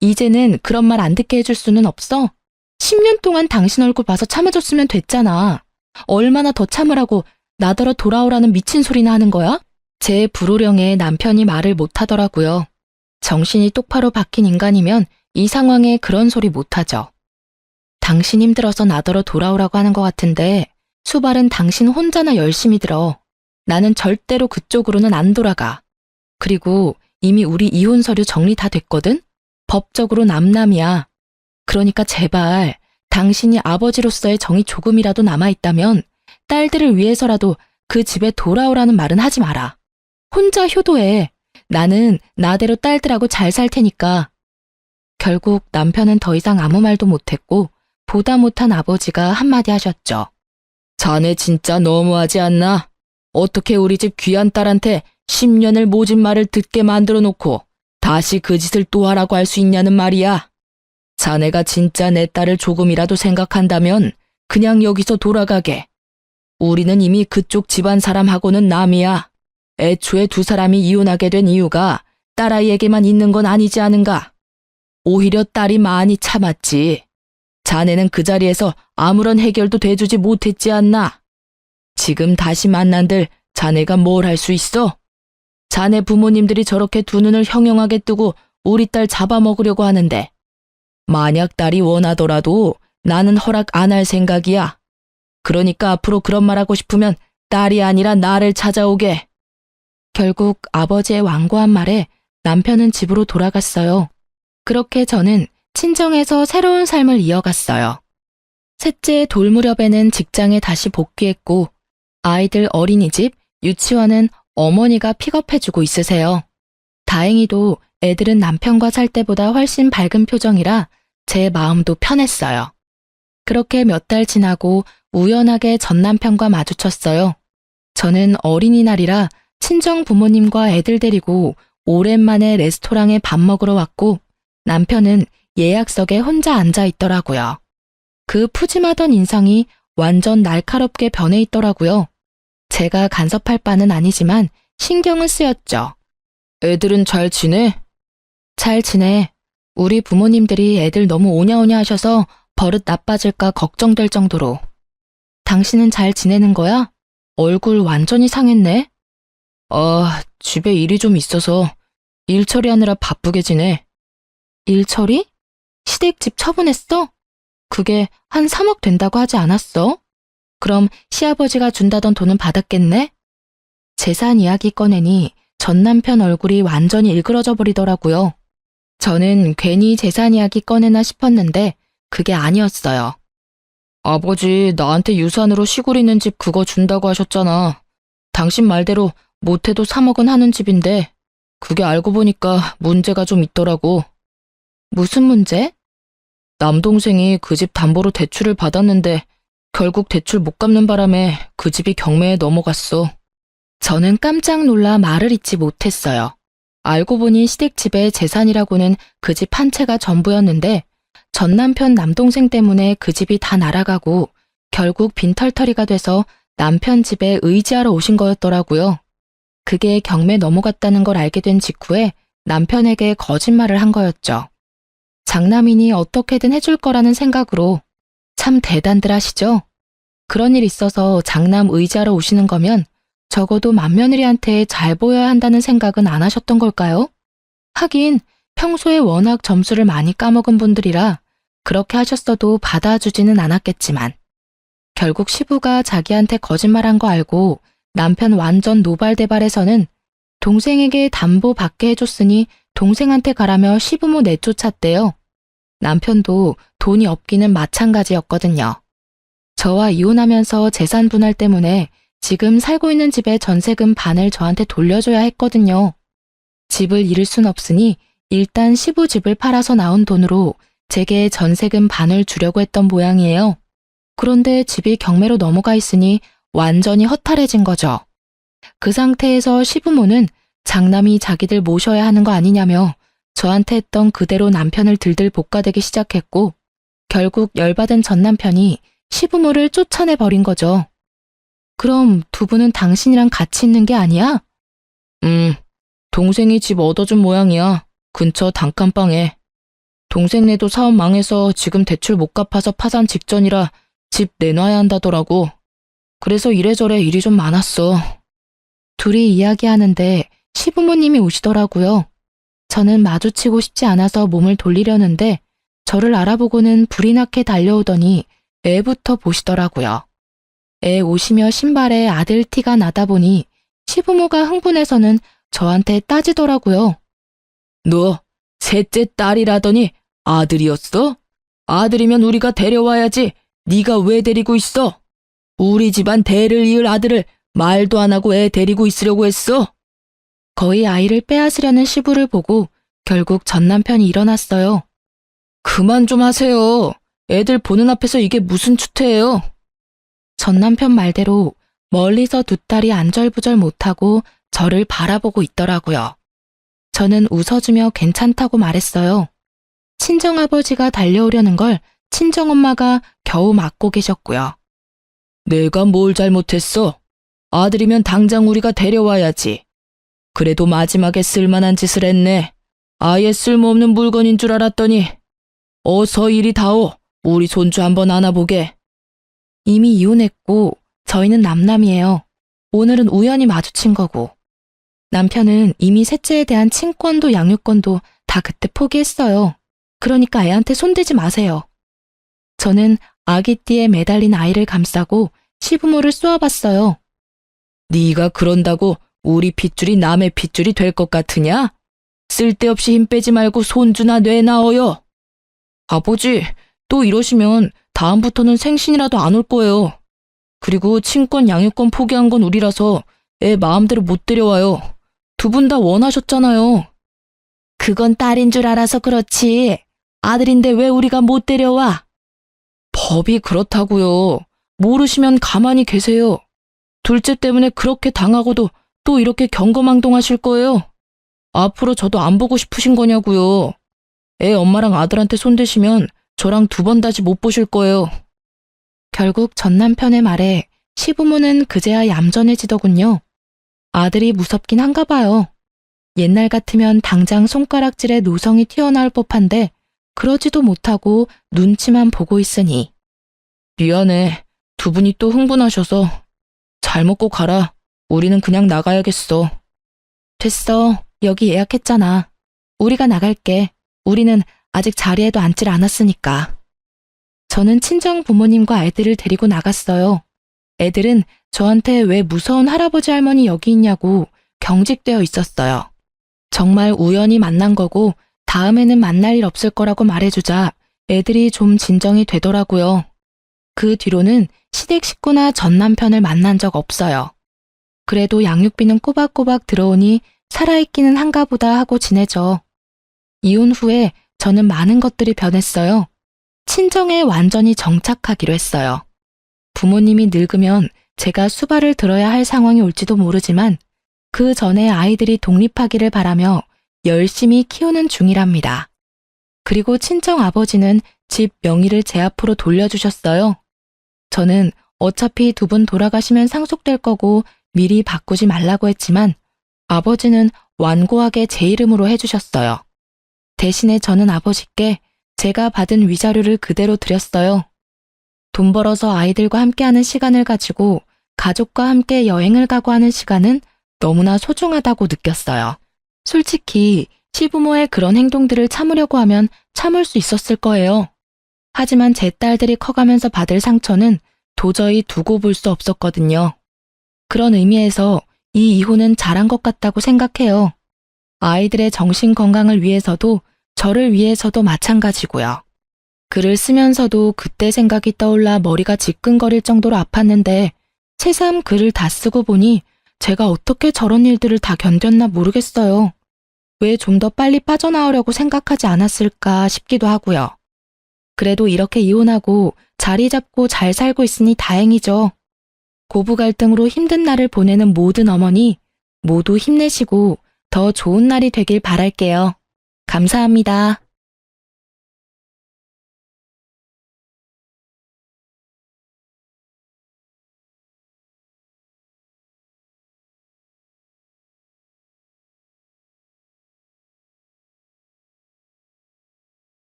이제는 그런 말 안 듣게 해줄 수는 없어? 10년 동안 당신 얼굴 봐서 참아줬으면 됐잖아. 얼마나 더 참으라고 나더러 돌아오라는 미친 소리나 하는 거야? 제 불호령에 남편이 말을 못하더라고요. 정신이 똑바로 박힌 인간이면 이 상황에 그런 소리 못하죠. 당신 힘들어서 나더러 돌아오라고 하는 것 같은데 수발은 당신 혼자나 열심히 들어. 나는 절대로 그쪽으로는 안 돌아가. 그리고 이미 우리 이혼 서류 정리 다 됐거든? 법적으로 남남이야. 그러니까 제발 당신이 아버지로서의 정이 조금이라도 남아있다면 딸들을 위해서라도 그 집에 돌아오라는 말은 하지 마라. 혼자 효도해. 나는 나대로 딸들하고 잘 살 테니까. 결국 남편은 더 이상 아무 말도 못했고 보다 못한 아버지가 한마디 하셨죠. 자네 진짜 너무하지 않나? 어떻게 우리 집 귀한 딸한테 10년을 모진 말을 듣게 만들어 놓고 다시 그 짓을 또 하라고 할 수 있냐는 말이야. 자네가 진짜 내 딸을 조금이라도 생각한다면 그냥 여기서 돌아가게. 우리는 이미 그쪽 집안 사람하고는 남이야. 애초에 두 사람이 이혼하게 된 이유가 딸아이에게만 있는 건 아니지 않은가? 오히려 딸이 많이 참았지. 자네는 그 자리에서 아무런 해결도 돼주지 못했지 않나? 지금 다시 만난들 자네가 뭘 할 수 있어? 자네 부모님들이 저렇게 두 눈을 형형하게 뜨고 우리 딸 잡아먹으려고 하는데 만약 딸이 원하더라도 나는 허락 안 할 생각이야. 그러니까 앞으로 그런 말 하고 싶으면 딸이 아니라 나를 찾아오게. 결국 아버지의 완고한 말에 남편은 집으로 돌아갔어요. 그렇게 저는 친정에서 새로운 삶을 이어갔어요. 셋째 돌 무렵에는 직장에 다시 복귀했고 아이들 어린이집, 유치원은 어머니가 픽업해주고 있으세요. 다행히도 애들은 남편과 살 때보다 훨씬 밝은 표정이라 제 마음도 편했어요. 그렇게 몇 달 지나고 우연하게 전 남편과 마주쳤어요. 저는 어린이날이라 친정 부모님과 애들 데리고 오랜만에 레스토랑에 밥 먹으러 왔고 남편은 예약석에 혼자 앉아 있더라고요. 그 푸짐하던 인상이 완전 날카롭게 변해 있더라고요. 제가 간섭할 바는 아니지만 신경은 쓰였죠. 애들은 잘 지내? 잘 지내. 우리 부모님들이 애들 너무 오냐오냐 하셔서 버릇 나빠질까 걱정될 정도로. 당신은 잘 지내는 거야? 얼굴 완전히 상했네. 집에 일이 좀 있어서 일 처리하느라 바쁘게 지내. 일 처리? 시댁집 처분했어? 그게 한 3억 된다고 하지 않았어? 그럼 시아버지가 준다던 돈은 받았겠네? 재산 이야기 꺼내니 전 남편 얼굴이 완전히 일그러져 버리더라고요. 저는 괜히 재산 이야기 꺼내나 싶었는데 그게 아니었어요. 아버지 나한테 유산으로 시골 있는 집 그거 준다고 하셨잖아. 당신 말대로 못해도 3억은 하는 집인데 그게 알고 보니까 문제가 좀 있더라고. 무슨 문제? 남동생이 그 집 담보로 대출을 받았는데 결국 대출 못 갚는 바람에 그 집이 경매에 넘어갔어. 저는 깜짝 놀라 말을 잇지 못했어요. 알고 보니 시댁집의 재산이라고는 그 집 한 채가 전부였는데 전 남편 남동생 때문에 그 집이 다 날아가고 결국 빈털터리가 돼서 남편 집에 의지하러 오신 거였더라고요. 그게 경매 넘어갔다는 걸 알게 된 직후에 남편에게 거짓말을 한 거였죠. 장남이니 어떻게든 해줄 거라는 생각으로. 참 대단들 하시죠? 그런 일 있어서 장남 의지하러 오시는 거면 적어도 맏며느리한테 잘 보여야 한다는 생각은 안 하셨던 걸까요? 하긴 평소에 워낙 점수를 많이 까먹은 분들이라 그렇게 하셨어도 받아주지는 않았겠지만 결국 시부가 자기한테 거짓말한 거 알고 남편 완전 노발대발해서는 동생에게 담보 받게 해줬으니 동생한테 가라며 시부모 내쫓았대요. 남편도 돈이 없기는 마찬가지였거든요. 저와 이혼하면서 재산 분할 때문에 지금 살고 있는 집의 전세금 반을 저한테 돌려줘야 했거든요. 집을 잃을 순 없으니 일단 시부 집을 팔아서 나온 돈으로 제게 전세금 반을 주려고 했던 모양이에요. 그런데 집이 경매로 넘어가 있으니 완전히 허탈해진 거죠. 그 상태에서 시부모는 장남이 자기들 모셔야 하는 거 아니냐며 저한테 했던 그대로 남편을 들들 볶아대기 시작했고 결국 열받은 전 남편이 시부모를 쫓아내 버린 거죠. 그럼 두 분은 당신이랑 같이 있는 게 아니야? 동생이 집 얻어준 모양이야. 근처 단칸방에. 동생네도 사업 망해서 지금 대출 못 갚아서 파산 직전이라 집 내놔야 한다더라고. 그래서 이래저래 일이 좀 많았어. 둘이 이야기하는데 시부모님이 오시더라고요. 저는 마주치고 싶지 않아서 몸을 돌리려는데 저를 알아보고는 불이 나게 달려오더니 애부터 보시더라고요. 애 옷이며 신발에 아들 티가 나다 보니 시부모가 흥분해서는 저한테 따지더라고요. 너 셋째 딸이라더니 아들이었어? 아들이면 우리가 데려와야지. 네가 왜 데리고 있어? 우리 집안 대를 이을 아들을 말도 안 하고 애 데리고 있으려고 했어? 거의 아이를 빼앗으려는 시부를 보고 결국 전 남편이 일어났어요. 그만 좀 하세요. 애들 보는 앞에서 이게 무슨 추태예요? 전 남편 말대로 멀리서 두 딸이 안절부절 못하고 저를 바라보고 있더라고요. 저는 웃어주며 괜찮다고 말했어요. 친정아버지가 달려오려는 걸 친정엄마가 겨우 막고 계셨고요. 내가 뭘 잘못했어? 아들이면 당장 우리가 데려와야지. 그래도 마지막에 쓸만한 짓을 했네. 아예 쓸모없는 물건인 줄 알았더니 어서 이리 다오. 우리 손주 한번 안아보게. 이미 이혼했고 저희는 남남이에요. 오늘은 우연히 마주친 거고. 남편은 이미 셋째에 대한 친권도 양육권도 다 그때 포기했어요. 그러니까 애한테 손대지 마세요. 저는 아기띠에 매달린 아이를 감싸고 시부모를 쏘아봤어요. 네가 그런다고 우리 핏줄이 남의 핏줄이 될 것 같으냐? 쓸데없이 힘 빼지 말고 손주나 내놔어요. 아버지, 또 이러시면 다음부터는 생신이라도 안 올 거예요. 그리고 친권 양육권 포기한 건 우리라서 애 마음대로 못 데려와요. 두 분 다 원하셨잖아요. 그건 딸인 줄 알아서 그렇지. 아들인데 왜 우리가 못 데려와? 법이 그렇다고요. 모르시면 가만히 계세요. 둘째 때문에 그렇게 당하고도 또 이렇게 경거망동하실 거예요. 앞으로 저도 안 보고 싶으신 거냐고요. 애 엄마랑 아들한테 손대시면 저랑 두 번 다시 못 보실 거예요. 결국 전 남편의 말에 시부모는 그제야 얌전해지더군요. 아들이 무섭긴 한가 봐요. 옛날 같으면 당장 손가락질에 노성이 튀어나올 법한데 그러지도 못하고 눈치만 보고 있으니. 미안해. 두 분이 또 흥분하셔서. 잘 먹고 가라. 우리는 그냥 나가야겠어. 됐어. 여기 예약했잖아. 우리가 나갈게. 우리는 아직 자리에도 앉질 않았으니까. 저는 친정 부모님과 애들을 데리고 나갔어요. 애들은 저한테 왜 무서운 할아버지 할머니 여기 있냐고 경직되어 있었어요. 정말 우연히 만난 거고 다음에는 만날 일 없을 거라고 말해주자 애들이 좀 진정이 되더라고요. 그 뒤로는 시댁 식구나 전 남편을 만난 적 없어요. 그래도 양육비는 꼬박꼬박 들어오니 살아있기는 한가 보다 하고 지내죠. 이혼 후에 저는 많은 것들이 변했어요. 친정에 완전히 정착하기로 했어요. 부모님이 늙으면 제가 수발을 들어야 할 상황이 올지도 모르지만 그 전에 아이들이 독립하기를 바라며 열심히 키우는 중이랍니다. 그리고 친정 아버지는 집 명의를 제 앞으로 돌려주셨어요. 저는 어차피 두 분 돌아가시면 상속될 거고 미리 바꾸지 말라고 했지만 아버지는 완고하게 제 이름으로 해주셨어요. 대신에 저는 아버지께 제가 받은 위자료를 그대로 드렸어요. 돈 벌어서 아이들과 함께하는 시간을 가지고 가족과 함께 여행을 가고 하는 시간은 너무나 소중하다고 느꼈어요. 솔직히 시부모의 그런 행동들을 참으려고 하면 참을 수 있었을 거예요. 하지만 제 딸들이 커가면서 받을 상처는 도저히 두고 볼 수 없었거든요. 그런 의미에서 이 이혼은 잘한 것 같다고 생각해요. 아이들의 정신 건강을 위해서도 저를 위해서도 마찬가지고요. 글을 쓰면서도 그때 생각이 떠올라 머리가 지끈거릴 정도로 아팠는데 새삼 글을 다 쓰고 보니 제가 어떻게 저런 일들을 다 견뎠나 모르겠어요. 왜 좀 더 빨리 빠져나오려고 생각하지 않았을까 싶기도 하고요. 그래도 이렇게 이혼하고 자리 잡고 잘 살고 있으니 다행이죠. 고부 갈등으로 힘든 날을 보내는 모든 어머니 모두 힘내시고 더 좋은 날이 되길 바랄게요. 감사합니다.